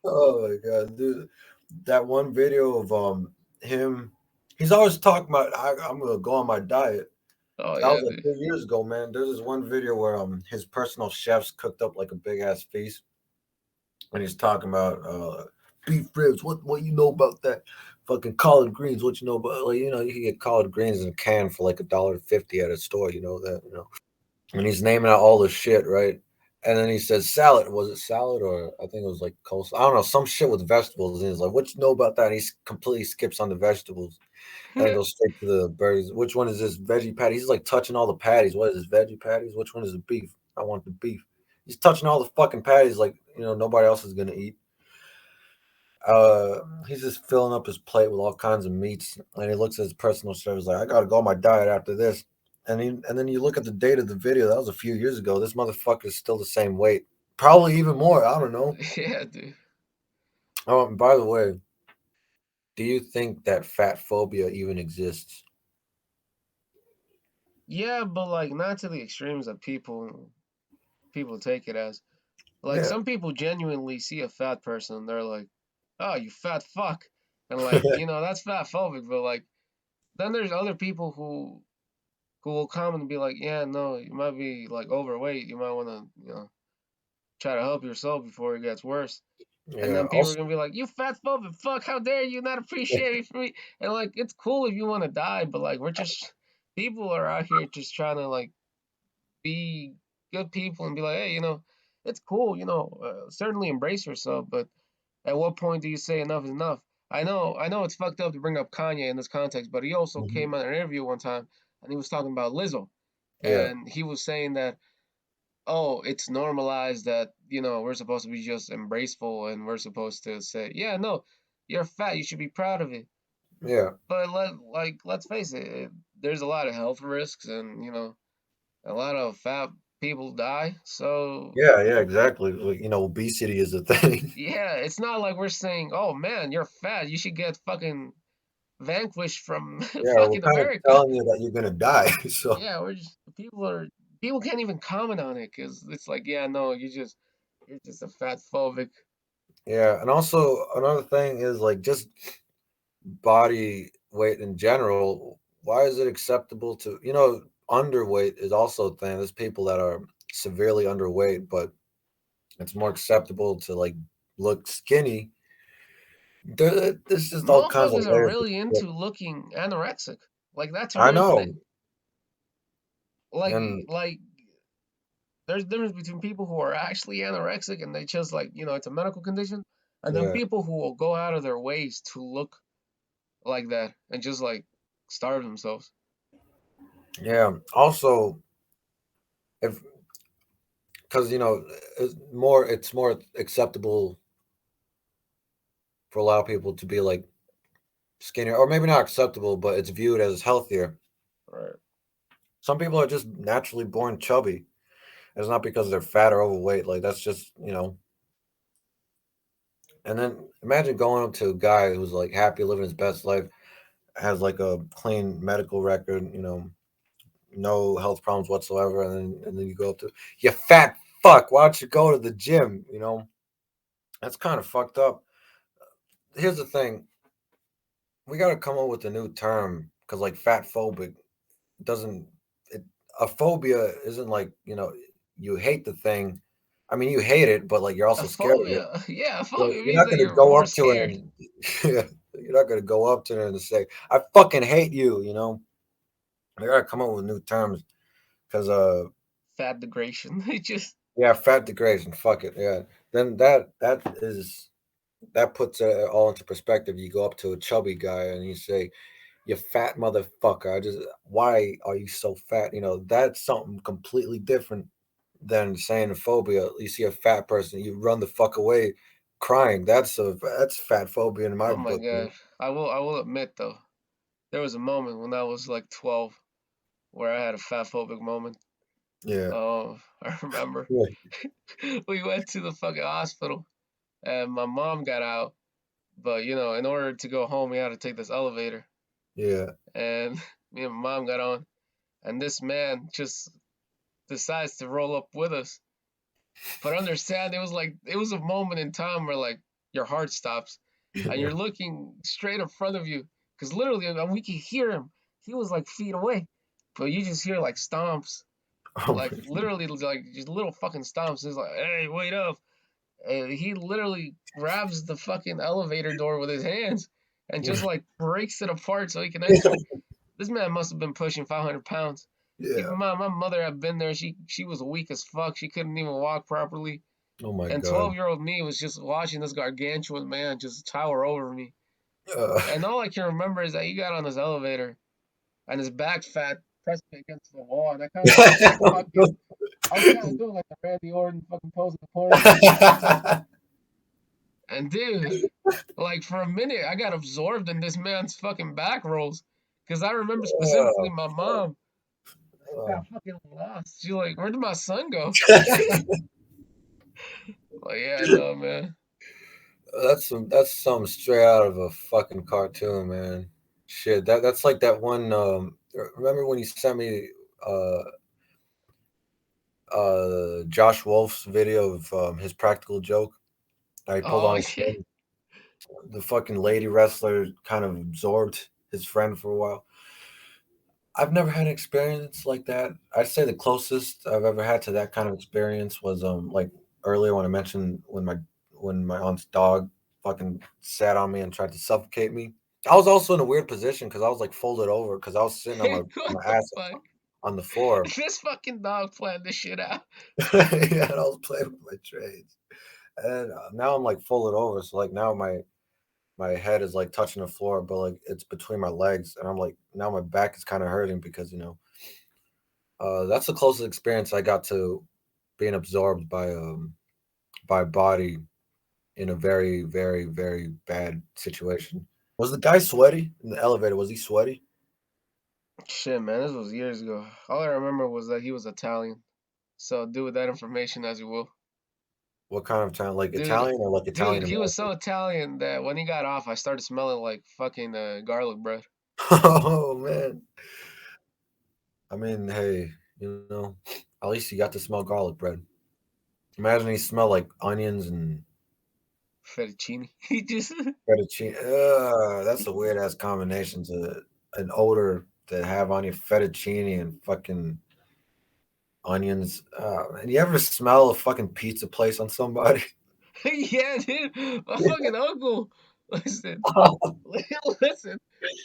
Oh my god, dude! That one video of him, he's always talking about I'm gonna go on my diet.
Oh
That was
yeah,
like
dude.
3 years ago, man. There's this one video where his personal chefs cooked up like a big ass feast, and he's talking about beef ribs. What you know about that? Fucking collard greens. What you know about, like, you can get collard greens in a can for like $1.50 at a store. You know that, and he's naming out all this shit, right? And then he says salad. Was it salad, or I think it was like coleslaw? I don't know, some shit with vegetables. And he's like, "What you know about that?" And completely skips on the vegetables and then goes straight to the burgers. Which one is this veggie patty? He's like touching all the patties. What is this, veggie patties? Which one is the beef? I want the beef. He's touching all the fucking patties like nobody else is gonna eat. He's just filling up his plate with all kinds of meats, and he looks at his personal chef. He's like, "I gotta go on my diet after this." and then you look at the date of the video. That was a few years ago. This motherfucker is still the same weight, probably even more. I don't know.
Yeah, dude.
Oh, and by the way, do you think that fat phobia even exists?
Yeah, but like not to the extremes that people take it as. Like
Yeah.
some people genuinely see a fat person and they're like, "Oh, you fat fuck," and like that's fat phobic. But like then there's other people who will come and be like, "Yeah, no, you might be like overweight. You might want to try to help yourself before it gets worse." And
Yeah.
then people are
Also,
gonna be like, "You fat phobic fuck! How dare you not appreciate it for me?" And like it's cool if you want to die, but like we're just people are out here just trying to like be good people and be like, "Hey, it's cool. Certainly embrace yourself, but." At what point do you say enough is enough? I know it's fucked up to bring up Kanye in this context, but he also
mhm,
came on an interview one time and he was talking about Lizzo.
yeah.
And he was saying that, oh, it's normalized that, we're supposed to be just embraceful and we're supposed to say, yeah, no, you're fat, you should be proud of it.
Yeah.
But let's face it, there's a lot of health risks and, a lot of fat people die. So
Yeah. Yeah. Exactly. Like, obesity is a thing.
yeah, it's not like we're saying, "Oh man, you're fat. You should get fucking vanquished from
Yeah. We're
fucking
kind of
America."
telling you that you're gonna die. So
Yeah, we're just people can't even comment on it because it's like, yeah, no, you're just a fat phobic.
yeah. And also another thing is like just body weight in general. Why is it acceptable to underweight is also a thing. There's people that are severely underweight, but it's more acceptable to like look skinny. There's just all kinds of
Motherfuckers are
layers of
really
shit.
into looking anorexic. Like that's a
I
real
know.
thing. Like
And
like there's a difference between people who are actually anorexic and they just like, it's a medical condition, and then
yeah,
people who will go out of their ways to look like that and just like starve themselves.
yeah. Also, if because it's more acceptable for a lot of people to be like skinnier, or maybe not acceptable, but it's viewed as healthier.
Right.
Some people are just naturally born chubby. It's not because they're fat or overweight. Like that's just. And then imagine going up to a guy who's like happy, living his best life, has like a clean medical record, no health problems whatsoever, and then you go up to you fat fuck. Why don't you go to the gym? That's kind of fucked up. Here's the thing: we got to come up with a new term because like fat phobic doesn't. It, a phobia isn't like you hate the thing. I mean, you hate it, but like you're
A
also scared of it.
phobia. Yeah, a
Like,
phobia
you're
means
not
that
gonna
you're
go
more
up to it
scared.
and you're not gonna go up to her and say, "I fucking hate you." We gotta come up with new terms because
Fat degradation. It just
yeah, fat degradation. Fuck it. Yeah. Then that puts it all into perspective. You go up to a chubby guy and you say, "You fat motherfucker." Why are you so fat? That's something completely different than saying a phobia. You see a fat person, you run the fuck away, crying. That's fat phobia in my
oh my
book.
god. I will admit though, there was a moment when I was like 12 where I had a fat phobic moment.
Yeah.
Oh, I remember.
Yeah.
We went to the fucking hospital and my mom got out, but in order to go home we had to take this elevator.
Yeah.
And me and my mom got on and this man just decides to roll up with us. But understand, it was a moment in time where like your heart stops, and you're looking straight in front of you, because literally, we could hear him. He was like feet away, but you just hear like stomps,
Oh
like
my
literally like just little fucking stomps. It's like, hey, wait up! And he literally grabs the fucking elevator door with his hands and just like breaks it apart so he can enter. This man must have been pushing 500 pounds. Keep
yeah.
in mind, my mother had been there. She was weak as fuck. She couldn't even walk properly.
Oh my
And
god.
12-year-old me was just watching this gargantuan man just tower over me.
Uh,
And all I can remember is that he got on this elevator and his back fat pressed me against the wall. And I was kind of doing like the Randy Orton fucking pose in the corner. And dude, like for a minute, I got absorbed in this man's fucking back rolls. Because I remember specifically
oh,
my
fuck.
mom. got fucking lost. She's like, where did my son go? Like, yeah, no, man.
That's some straight out of a fucking cartoon, man. Shit, that's like that one. Remember when you sent me uh Josh Wolf's video of his practical joke? I pulled
Oh,
on his
yeah.
thing. The fucking lady wrestler kind of absorbed his friend for a while. I've never had an experience like that. I'd say the closest I've ever had to that kind of experience was like earlier when I mentioned when my aunt's dog fucking sat on me and tried to suffocate me. I was also in a weird position because I was like folded over because I was sitting on
What
my
the
ass
fuck?
on the floor.
This fucking dog planned this shit out.
Yeah, and I was playing with my trades, and now I'm like folded over. So like now my head is like touching the floor, but like it's between my legs, and I'm like now my back is kind of hurting because that's the closest experience I got to being absorbed by a body in a very, very, very bad situation. Was the guy sweaty in the elevator? Was he sweaty?
Shit, man, this was years ago. All I remember was that he was Italian. So do with that information as you will.
What kind of Italian? Like
Dude,
Italian or like
dude,
Italian
he was
American?
so Italian that when he got off, I started smelling like fucking garlic bread.
Oh man. I mean, hey, at least you got to smell garlic bread. Imagine he smelled like onions and
Fettuccine. He just
fettuccine. That's a weird ass combination to an odor to have on your fettuccine and fucking onions. And you ever smell a fucking pizza place on somebody?
yeah, dude. My fucking uncle. Listen, listen.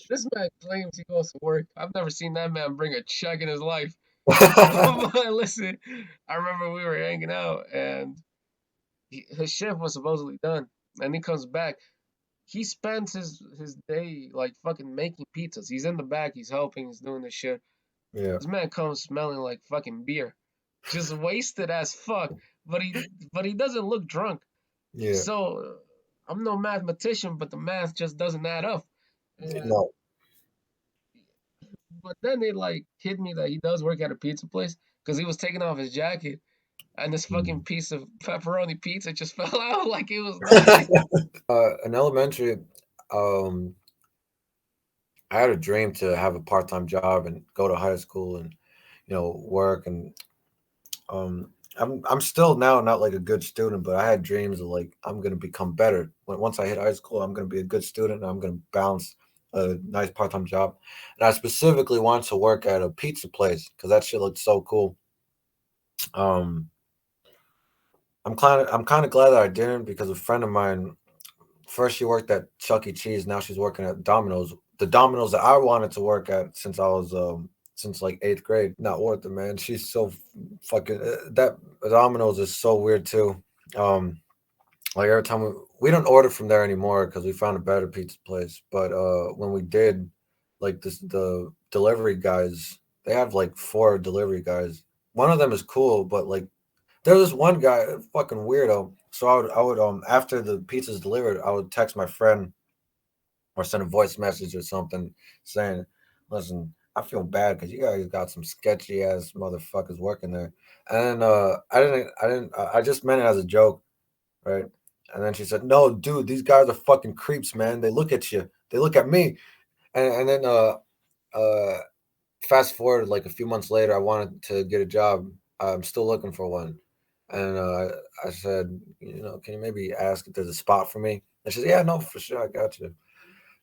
This man claims he goes to work. I've never seen that man bring a check in his life. But listen, I remember we were hanging out and his shift was supposedly done, and he comes back. He spends his day like fucking making pizzas. He's in the back. He's helping. He's doing this shit.
Yeah,
This man comes smelling like fucking beer, just wasted as fuck. But he doesn't look drunk.
yeah.
So I'm no mathematician, but the math just doesn't add up. And
No.
but then they like hit me that he does work at a pizza place because he was taking off his jacket and this fucking piece of pepperoni pizza just fell out like it was nothing.
In elementary, um, I had a dream to have a part-time job and go to high school and work and I'm still now not like a good student, but I had dreams of like I'm gonna become better. Once I hit high school, I'm gonna be a good student and I'm gonna balance a nice part-time job. And I specifically wanted to work at a pizza place because that shit looked so cool. Um, I'm kind of glad that I didn't because a friend of mine first she worked at Chuck E. Cheese, now she's working at Domino's. The Domino's that I wanted to work at since like eighth grade. Not worth it, man. She's so fucking that Domino's is so weird too. Um, like every time we don't order from there anymore because we found a better pizza place. But when we did, like the delivery guys, they have like four delivery guys. One of them is cool, but like there was one guy, a fucking weirdo. So I would after the pizza's delivered, I would text my friend or send a voice message or something saying, "Listen, I feel bad because you guys got some sketchy ass motherfuckers working there." And I just meant it as a joke, right? And then she said, "No, dude, these guys are fucking creeps, man. They look at you, they look at me." And then uh fast forward like a few months later, I wanted to get a job. I'm still looking for one. And I said, can you maybe ask if there's a spot for me? And she said, yeah, no, for sure. I got you.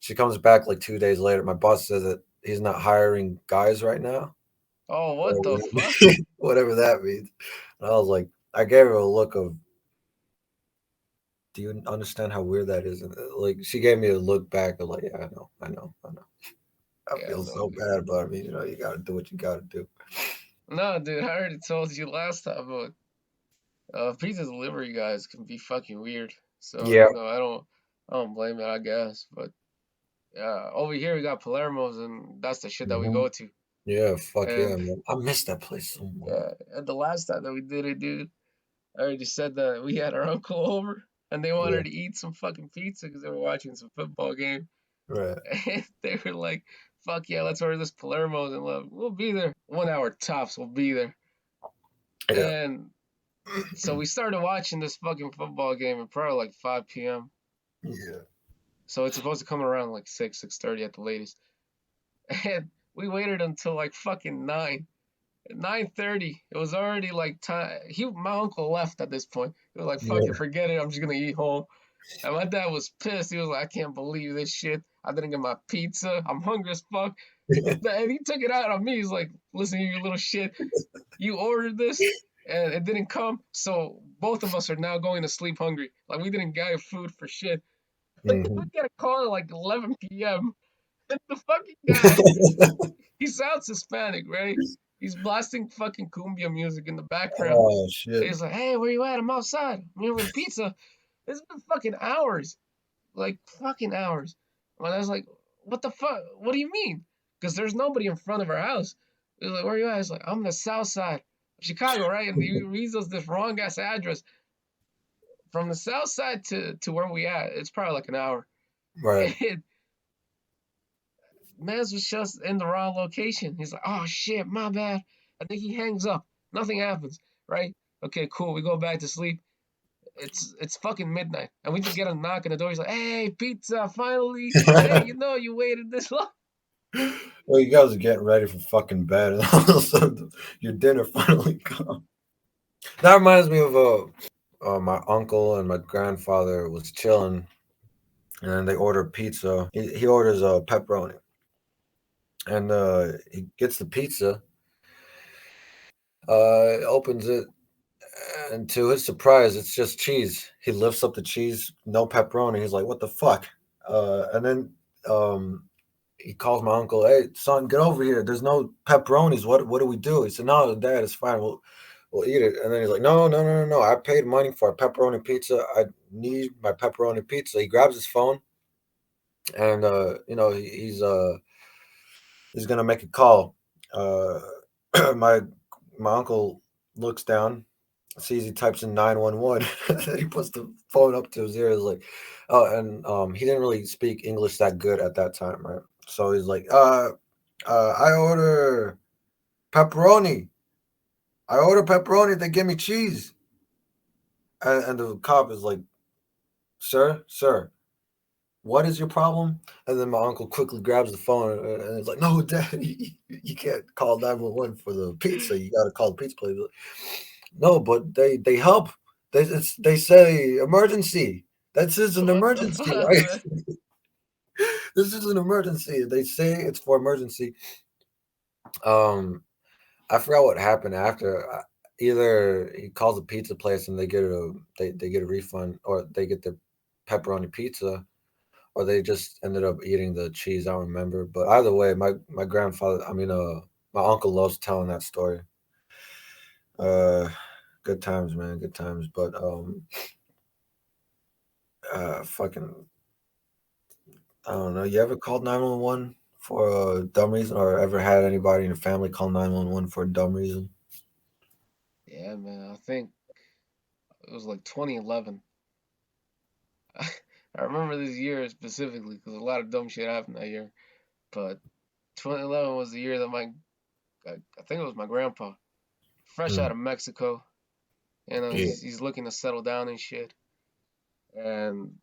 She comes back like 2 days later. My boss says that he's not hiring guys right now.
Oh, what
Whatever
the
that
fuck?
means. Whatever that means. And I was like, I gave her a look of, do you understand how weird that is? And like, she gave me a look back of like, yeah, I know. I
Yeah,
feel
no,
so
dude.
bad, but I mean, you got to do what you got to do.
No, dude, I already told you last time, but pizza delivery guys can be fucking weird. So,
Yeah,
I don't blame it, I guess. But over here we got Palermo's and that's the shit that we
mhm.
go to.
Yeah, fuck yeah,
And
man. I miss that place so much.
yeah, and the last time that we did it, dude, I already said that we had our uncle over and they
Yeah.
wanted to eat some fucking pizza because they were watching some football game.
Right.
And they were like, fuck yeah, let's order this Palermo's and we'll be there. 1 hour tops, we'll be there.
Yeah.
And so we started watching this fucking football game at probably like 5 p.m.
Yeah.
So it's supposed to come around like 6:30 at the latest. And we waited until like fucking 9. At 9:30, it was already like time. My uncle left at this point. He was like, fuck it,
Yeah.
forget it. I'm just gonna eat home. And my dad was pissed. He was like, I can't believe this shit. I didn't get my pizza. I'm hungry as fuck. And he took it out on me. He's like, listen, you little shit. You ordered this and it didn't come. So both of us are now going to sleep hungry. Like, we didn't get food for shit. Like, we
Hmm.
get a call at like 11 p.m. And the fucking guy, he sounds Hispanic, right? He's blasting fucking cumbia music in the background.
Oh shit.
He's like, hey, where you at? I'm outside. I'm here with pizza. It's been fucking hours. Like, fucking hours. And I was like, what the fuck? What do you mean? Because there's nobody in front of our house. He's like, where you at? He's like, I'm on the south side of Chicago, right? And he reads us this wrong ass address. From the south side to where we at, it's probably like an hour.
Right.
And Mans was just in the wrong location. He's like, oh shit, my bad. I think he hangs up. Nothing happens, right? Okay, cool. We go back to sleep. It's fucking midnight, and we just get a knock on the door. He's like, "Hey, pizza, finally! Hey, you waited this long."
Well, you guys are getting ready for fucking bed, and all of a sudden your dinner finally comes. That reminds me of my uncle and my grandfather was chilling, and they ordered pizza. He orders a pepperoni, and he gets the pizza, opens it, and to his surprise, it's just cheese. He lifts up the cheese, no pepperoni. He's like, "What the fuck?" And then he calls my uncle, "Hey, son, get over here. There's no pepperonis. What do we do?" He said, "No, Dad, it's fine. We'll eat it." And then he's like, "No, no, no, no, no. I paid money for a pepperoni pizza. I need my pepperoni pizza." He grabs his phone and he's gonna make a call. Uh, my my uncle looks down, sees he types in 911. He puts the phone up to his ear. Is like, oh, and he didn't really speak English that good at that time, right? So he's like, I order pepperoni. I order pepperoni. They give me cheese. And the cop is like, sir, what is your problem? And then my uncle quickly grabs the phone and it's like, no, Dad, you can't call 911 for the pizza. You got to call the pizza place. No, but they help. They say emergency. This is an
What the
emergency,
fuck,
right?
man?
This is an emergency. They say it's for emergency. Um, I forgot what happened after. Either he calls a pizza place and they get a refund, or they get the pepperoni pizza, or they just ended up eating the cheese. I don't remember, but either way, my grandfather, my uncle loves telling that story. Uh, Good times, man, good times. But fucking, I don't know. You ever called 911 for a dumb reason, or ever had anybody in your family call 911 for a dumb reason?
Yeah, man. I think it was like 2011. I remember this year specifically because a lot of dumb shit happened that year. But 2011 was the year that I think it was my grandpa, fresh out
Mm.
of Mexico. You know,
Yeah.
he's looking to settle down and shit. And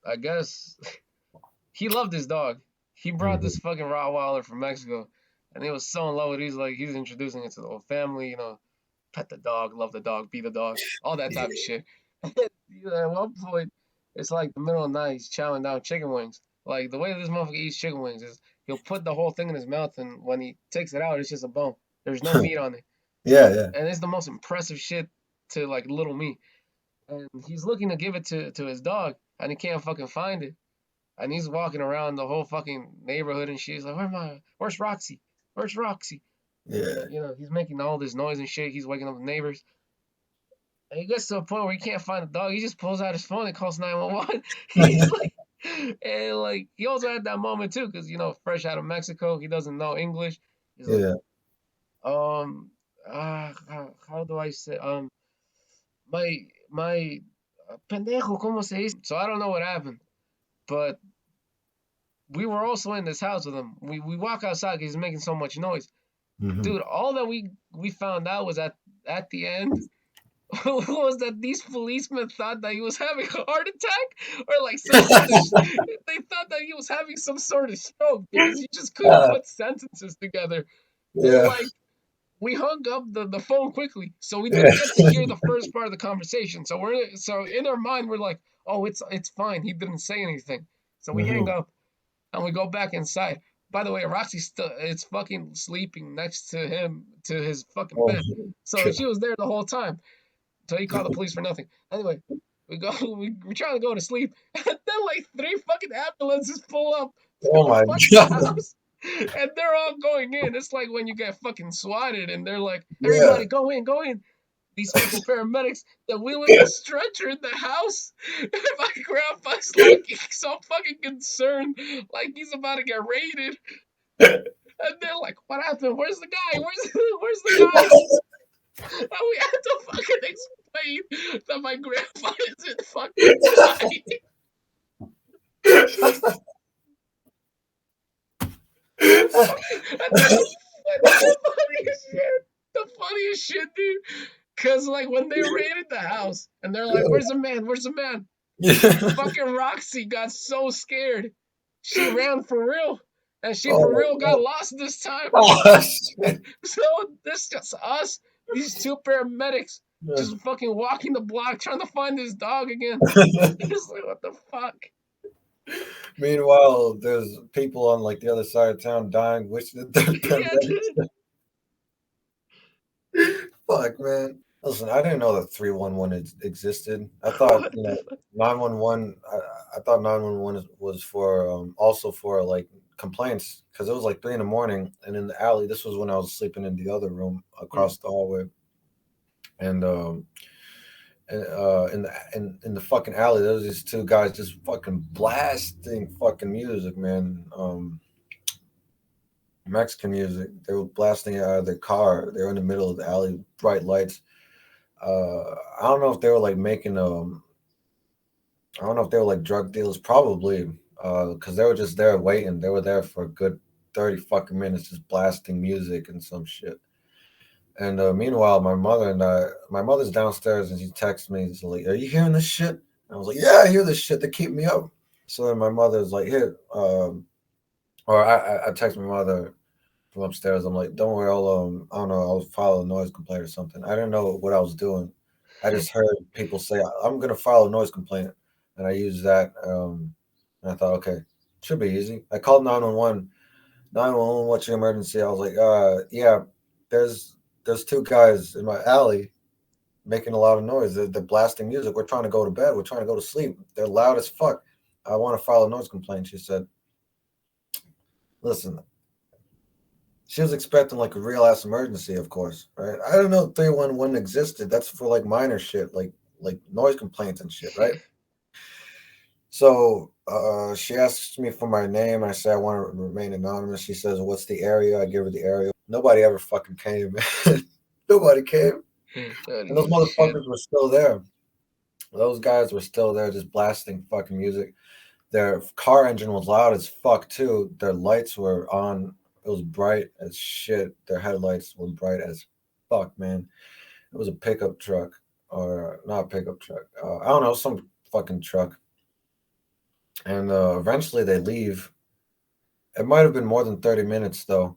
I guess he loved his dog. He brought this
Hmm.
fucking Rottweiler from Mexico, and he was so in love with it. He's like, he's introducing it to the whole family. Pet the dog, love the dog, be the dog, all that type of
Yeah.
shit. At one point, it's like the middle of the night. He's chowing down chicken wings. Like the way this motherfucker eats chicken wings is he'll put the whole thing in his mouth, and when he takes it out, it's just a bone. There's no meat on it,
Yeah, yeah,
and it's the most impressive shit to like little me. And he's looking to give it to his dog, and he can't fucking find it. And he's walking around the whole fucking neighborhood and shit. He's like, where's Roxy? Where's Roxy?
yeah,
And he's making all this noise and shit. He's waking up the neighbors. And he gets to a point where he can't find the dog. He just pulls out his phone and calls 911. He's like, and like, he also had that moment too, because, fresh out of Mexico, he doesn't know English. He's like,
yeah.
um, how do I say, my pendejo, ¿cómo se dice? So I don't know what happened, but we were also in this house with him. We walk outside because he's making so much noise.
Mm-hmm.
Dude, all that we found out was at the end was that these policemen thought that he was having a heart attack or like some sort of they thought that he was having some sort of stroke because he just couldn't put sentences together. And
Yeah.
like we hung up the phone quickly, so we
Yeah.
didn't get to hear the first part of the conversation. So in our mind we're like, oh, it's fine. He didn't say anything. So we hang
Mm-hmm.
up and we go back inside. By the way, Roxy still it's fucking sleeping next to him to his fucking
Oh,
bed. So she was there the whole time. So he called the police for nothing. Anyway, we go we're trying to go to sleep. And then like three fucking ambulances pull up to
oh
the
my
fucking
god.
house. And they're all going in. It's like when you get fucking swatted and they're like,
Yeah.
everybody go in, go in. These fucking paramedics that wheeling the stretcher in the house. And my grandpa's like so fucking concerned, like he's about to get raided. And they're like, what happened? Where's the guy? Where's the guy? And we had to fucking explain that my grandpa isn't fucking dying. And then the funniest shit, dude. Cause like when they raided the house and they're like, "Where's the man? Where's the man?"
Yeah.
Fucking Roxy got so scared, she ran for real, and she
Oh
for
my
real got
god.
lost this time.
Oh, shit.
So this just us, these two paramedics, just fucking walking the block trying to find this dog again. It's like what the fuck?
Meanwhile, there's people on like the other side of town dying, wishing that they're
Yeah, dude.
paramedics. Fuck, man. Listen, I didn't know that 311 existed. I thought,
What
you
the
know,
fuck?
911. I thought 911 was for also for like complaints because it was like 3 in the morning and in the alley. This was when I was sleeping in the other room
Hmm.
across the hallway, and in the fucking alley, there was these two guys just fucking blasting fucking music, man. Mexican music. They were blasting it out of their car. They were in the middle of the alley, bright lights. I don't know if they were like making I don't know if they were like drug dealers, probably, because they were just there waiting. They were there for a good 30 fucking minutes, just blasting music and some shit. And meanwhile, my mother's downstairs and she texts me. She's like, "Are you hearing this shit?" And I was like, "Yeah, I hear this shit. They keep me up." So then my mother's like, "Here," or I text my mother from upstairs. I'm like, "Don't worry, I don't know, I'll file a noise complaint or something." I didn't know what I was doing. I just heard people say, "I'm gonna file a noise complaint," and I used that. And I thought, okay, should be easy. I called 911. 911, what's your emergency? I was like, yeah, there's there's two guys in my alley making a lot of noise. They're blasting music. We're trying to go to bed. We're trying to go to sleep. They're loud as fuck. I want to file a noise complaint. She said, listen, she was expecting like a real ass emergency, of course, right? I don't know if 311 existed. That's for like minor shit, like noise complaints and shit, right? So she asks me for my name. I say I want to remain anonymous. She says, "What's the area?" I give her the area. Nobody ever fucking came. Nobody came, and those
Holy shit.
motherfuckers were still there. Those guys were still there, just blasting fucking music. Their car engine was loud as fuck too. Their lights were on. It was bright as shit. Their headlights were bright as fuck, man. It was a pickup truck, or not a pickup truck. I don't know, some fucking truck. And eventually they leave. It might have been more than 30 minutes though,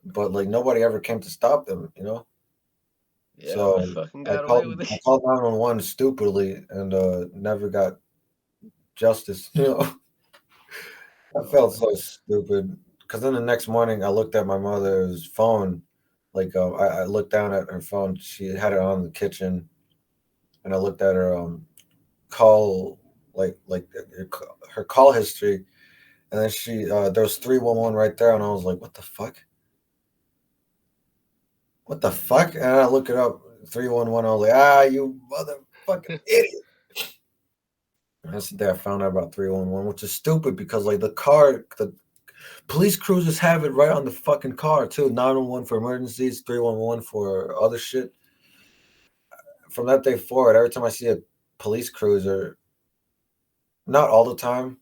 but like nobody ever came to stop them, you know.
Yeah, we
So
fucking
I
got away
called
with
I
it.
called 911 stupidly and never got justice. You know, I
Oh
felt
my
so stupid. Because then the next morning I looked at my mother's phone, like I looked down at her phone. She had it on in the kitchen, and I looked at her call, like her call history, and then she there was 311 right there, and I was like, what the fuck? What the fuck? And I look it up, 311. I was like, you motherfucking
god.
idiot. And that's the day I found out about 311, which is stupid because, like, the police cruisers have it right on the fucking car, too. 911 for emergencies, 311 for other shit. From that day forward, every time I see a police cruiser, not all the time,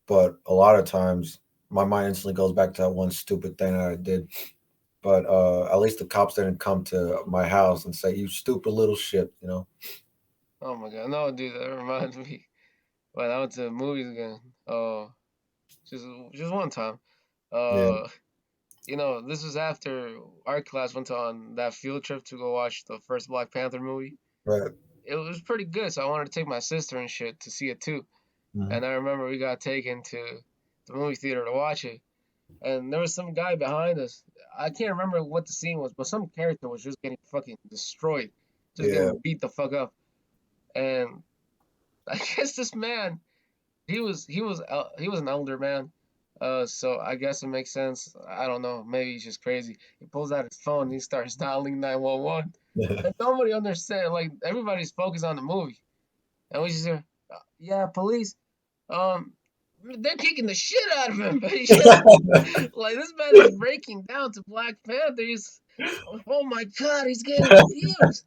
but a lot of times, my mind instantly goes back to that one stupid thing that I did. But at least the cops didn't come to my house and say, "You stupid little shit," you know.
Oh my god, no, dude, that reminds me. When I went to the movies again, just just one time.
Yeah,
Uh, this was after our class went on that field trip to go watch the first Black Panther movie.
right.
It was pretty good, so I wanted to take my sister and shit to see it too.
Hmm.
And I remember we got taken to the movie theater to watch it, and there was some guy behind us. I can't remember what the scene was, but some character was just getting fucking destroyed, just
Yeah.
getting beat the fuck up. And I guess this man, he was an elder man. So I guess it makes sense. I don't know. Maybe he's just crazy. He pulls out his phone and he starts dialing 911. And nobody understands. Like everybody's focused on the movie, and we just hear, "Yeah, police. Um, they're kicking the shit out of him." But he's just like this man is breaking down to Black Panther. He's, oh my god, he's getting abused.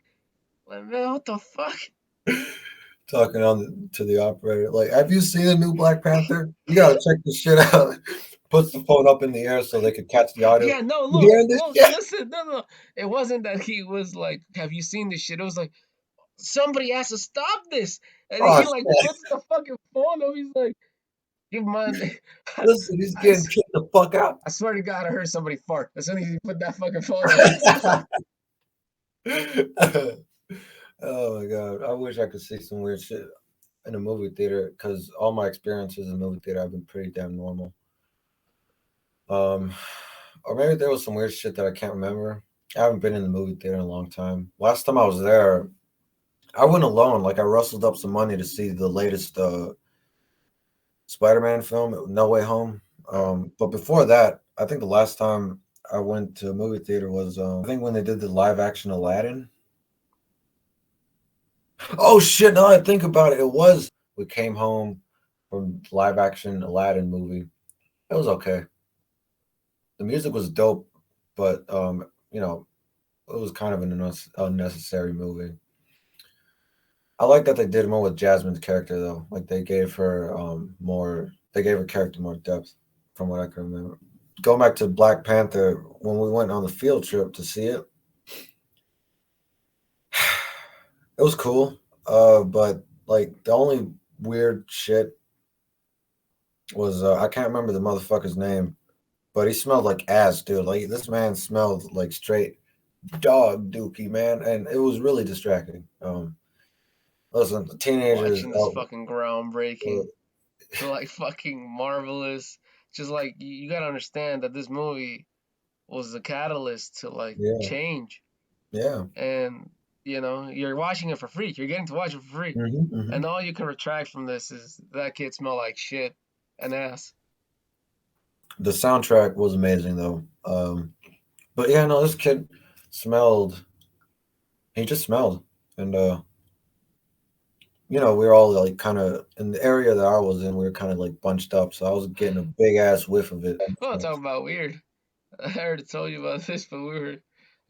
Like man, what the fuck?
Talking to the operator, like, "Have you seen the new Black Panther? You gotta check this shit out." Puts the phone up in the air so they could catch the audio.
Yeah, no,
You
look,
hearing this
look,
shit?
listen, no, no. It wasn't that he was like, "Have you seen this shit?" It was like, somebody has to stop this, and
Oh
he like
shit!
puts the fucking phone up. He's like, "Give mind." I,
Listen, he's
I,
getting kicked the fuck out.
I swear to God, I heard somebody fart as soon as he put that fucking phone up.
Oh my god! I wish I could see some weird shit in a movie theater because all my experiences in the movie theater have been pretty damn normal. Um, or maybe there was some weird shit that I can't remember. I haven't been in the movie theater in a long time. Last time I was there, I went alone. Like I rustled up some money to see the latest Spider-Man film, No Way Home. But before that, I think the last time I went to a movie theater was I think when they did the live action Aladdin. Oh shit! Now that I think about it, it was we came home from live action Aladdin movie. It was okay. The music was dope, but it was kind of an unnecessary movie. I like that they did more with Jasmine's character though. Like they gave her more. They gave her character more depth, from what I can remember. Going back to Black Panther, when we went on the field trip to see it, it was cool. But like the only weird shit was I can't remember the motherfucker's name, but he smelled like ass, dude. Like this man smelled like straight dog dookie, man, and it was really distracting. Listen, the teenagers
Watching this
out.
fucking groundbreaking, like fucking marvelous. Just like you gotta understand that this movie was the catalyst to like
Yeah,
change,
yeah.
and you're watching it for free. You're getting to watch it for free,
Hmm, hmm.
and all you can retract from this is that kid smell like shit and ass.
The soundtrack was amazing though. But yeah, no, this kid smelled. He just smelled, and we were all like kind of in the area that I was in. We were kind of like bunched up, so I was getting a big ass whiff of it.
Well, talking about weird. I already told you about this, but I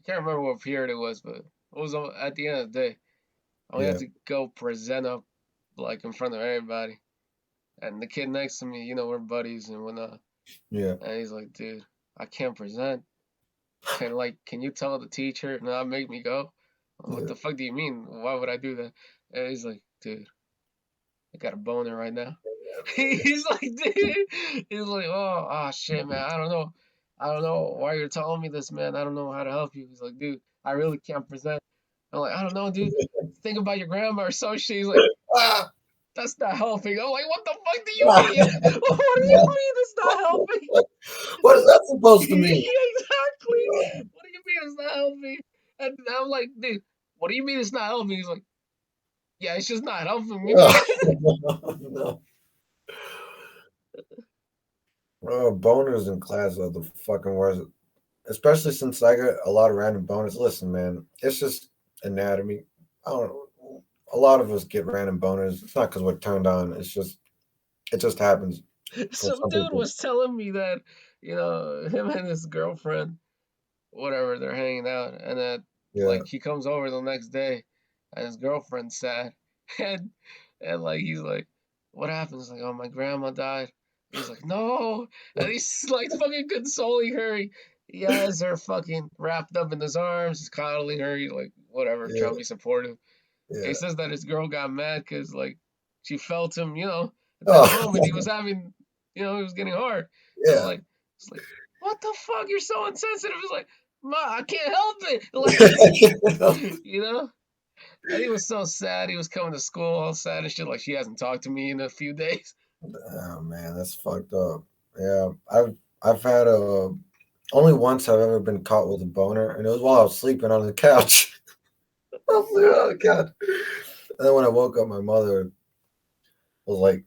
can't remember what period it was, but it was at the end of the day. I had
Yeah,
to go present up like in front of everybody. And the kid next to me, we're buddies and whatnot.
yeah,
And he's like, dude, I can't present. Can you tell the teacher not make me go? I'm like, what
yeah.
the fuck do you mean? Why would I do that? And he's like, dude, I got a boner right now. He's like, dude, he's like, shit, man. I don't know why you're telling me this, man. I don't know how to help you. He's like, dude, I really can't present. I'm like, I don't know, dude. Think about your grandma or some shit. He's like,
Ah,
that's not helping. I'm like, what the fuck do you
ah,
mean? What do you mean it's not helping?
what is that supposed to
Yeah,
mean?
exactly. What do you mean it's not helping? And I'm like, dude, what do you mean it's not helping? He's like, yeah, it's just not helping me, man.
Oh, no. Boners in class are the fucking worst. Especially since I get a lot of random boners. Listen, man, it's just anatomy. I don't know. A lot of us get random boners. It's not because we're turned on. It just happens for
Some
some
dude
people.
was telling me that, him and his girlfriend, whatever, they're hanging out, and that
Yeah.
like he comes over the next day, and his girlfriend's sad, and and like he's like, what happens? Like, oh, my grandma died. He's like, no, and he's like fucking consoling her. He has her fucking wrapped up in his arms, he's coddling her, he like whatever, trying to
Yeah,
be supportive. And he
yeah.
says that his girl got mad because like she felt him, at that moment he
Oh,
was having, he was getting hard. So
yeah.
like, it's like, what the fuck? You're so insensitive. It's like, ma, I can't help it. Like, and he was so sad. He was coming to school all sad and shit. Like she hasn't talked to me in a few days.
Oh man, that's fucked up. Yeah, I've had a only once I've ever been caught with a boner, and it was while I was sleeping on the couch. I was sleeping on the couch, and then when I woke up, my mother was like,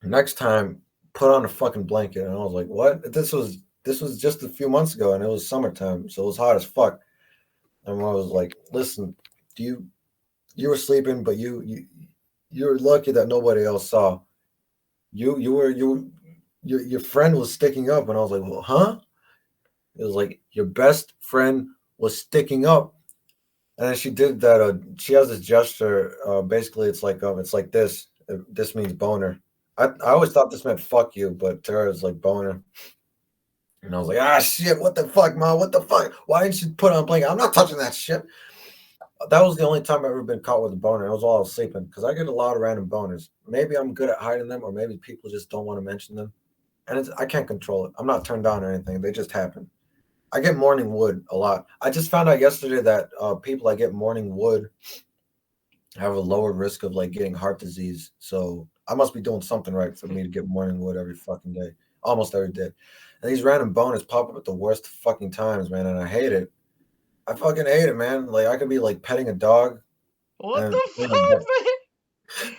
"Next time, put on a fucking blanket." And I was like, "What?" This was just a few months ago, and it was summertime, so it was hot as fuck. And I was like, "Listen, do you were sleeping, but you were lucky that nobody else saw. Your friend was sticking up." And I was like, "Well, huh?" It was like your best friend was sticking up, and then she did that. She has this gesture. Basically, it's like this. This means boner. I always thought this meant fuck you, but to her it's like boner. And I was like, ah, shit, what the fuck, mom? What the fuck? Why didn't you put on a blanket? I'm not touching that shit. That was the only time I've ever been caught with a boner. It was while I was sleeping because I get a lot of random boners. Maybe I'm good at hiding them, or maybe people just don't want to mention them. And I can't control it. I'm not turned on or anything. They just happen. I get morning wood a lot. I just found out yesterday that people that get morning wood have a lower risk of like getting heart disease. So I must be doing something right for me to get morning wood every fucking day, almost every day. And these random boners pop up at the worst fucking times, man, and I hate it. I fucking hate it, man. Like I could be like petting a dog,
What
and
the fuck, man?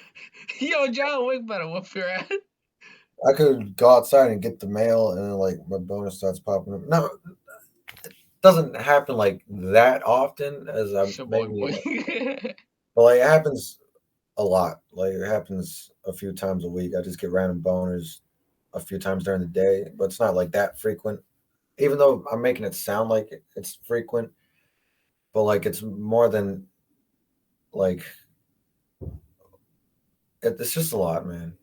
Yo, John Wick better whoop your ass.
I could go outside and get the mail, and then like my boner starts popping up. No, it doesn't happen like that often as I
Shaboy
maybe,
boy.
but like it happens a lot. Like it happens a few times a week. I just get random boners a few times during the day, but it's not like that frequent. Even though I'm making it sound like it's frequent, but like it's more than like it's just a lot, man.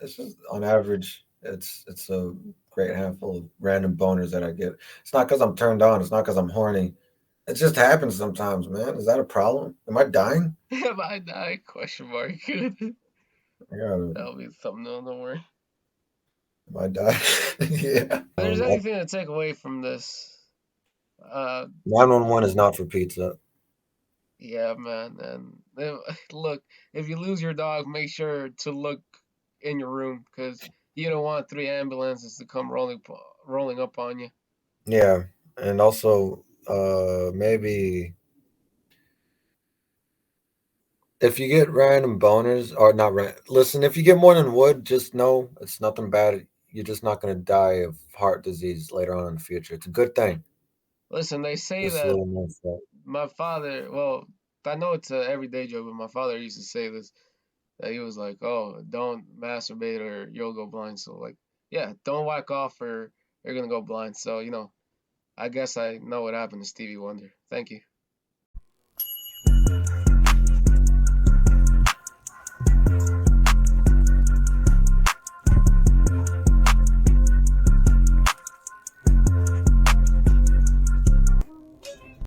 It's just on average, it's a great handful of random boners that I get. It's not because I'm turned on. It's not because I'm horny. It just happens sometimes, man. Is that a problem? Am I dying?
Have I died? Question mark.
I gotta.
That'll be the thumbnail, don't worry.
Am I dying? Yeah.
If there's anything to take away from this,
911 is not for pizza.
yeah, man. And look, if you lose your dog, make sure to look in your room because you don't want three ambulances to come rolling up on you.
Yeah, and also maybe if you get random boners or not listen, if you get more than wood, just know it's nothing bad. You're just not going to die of heart disease later on in the future. It's a good thing.
Listen, they say
Just a
that
little more stuff.
my father, well, I know it's an everyday joke, but my father used to say this that he was like, "Oh, don't masturbate or you'll go blind." So like, yeah, don't whack off or you're gonna go blind. So I guess I know what happened to Stevie Wonder. Thank you.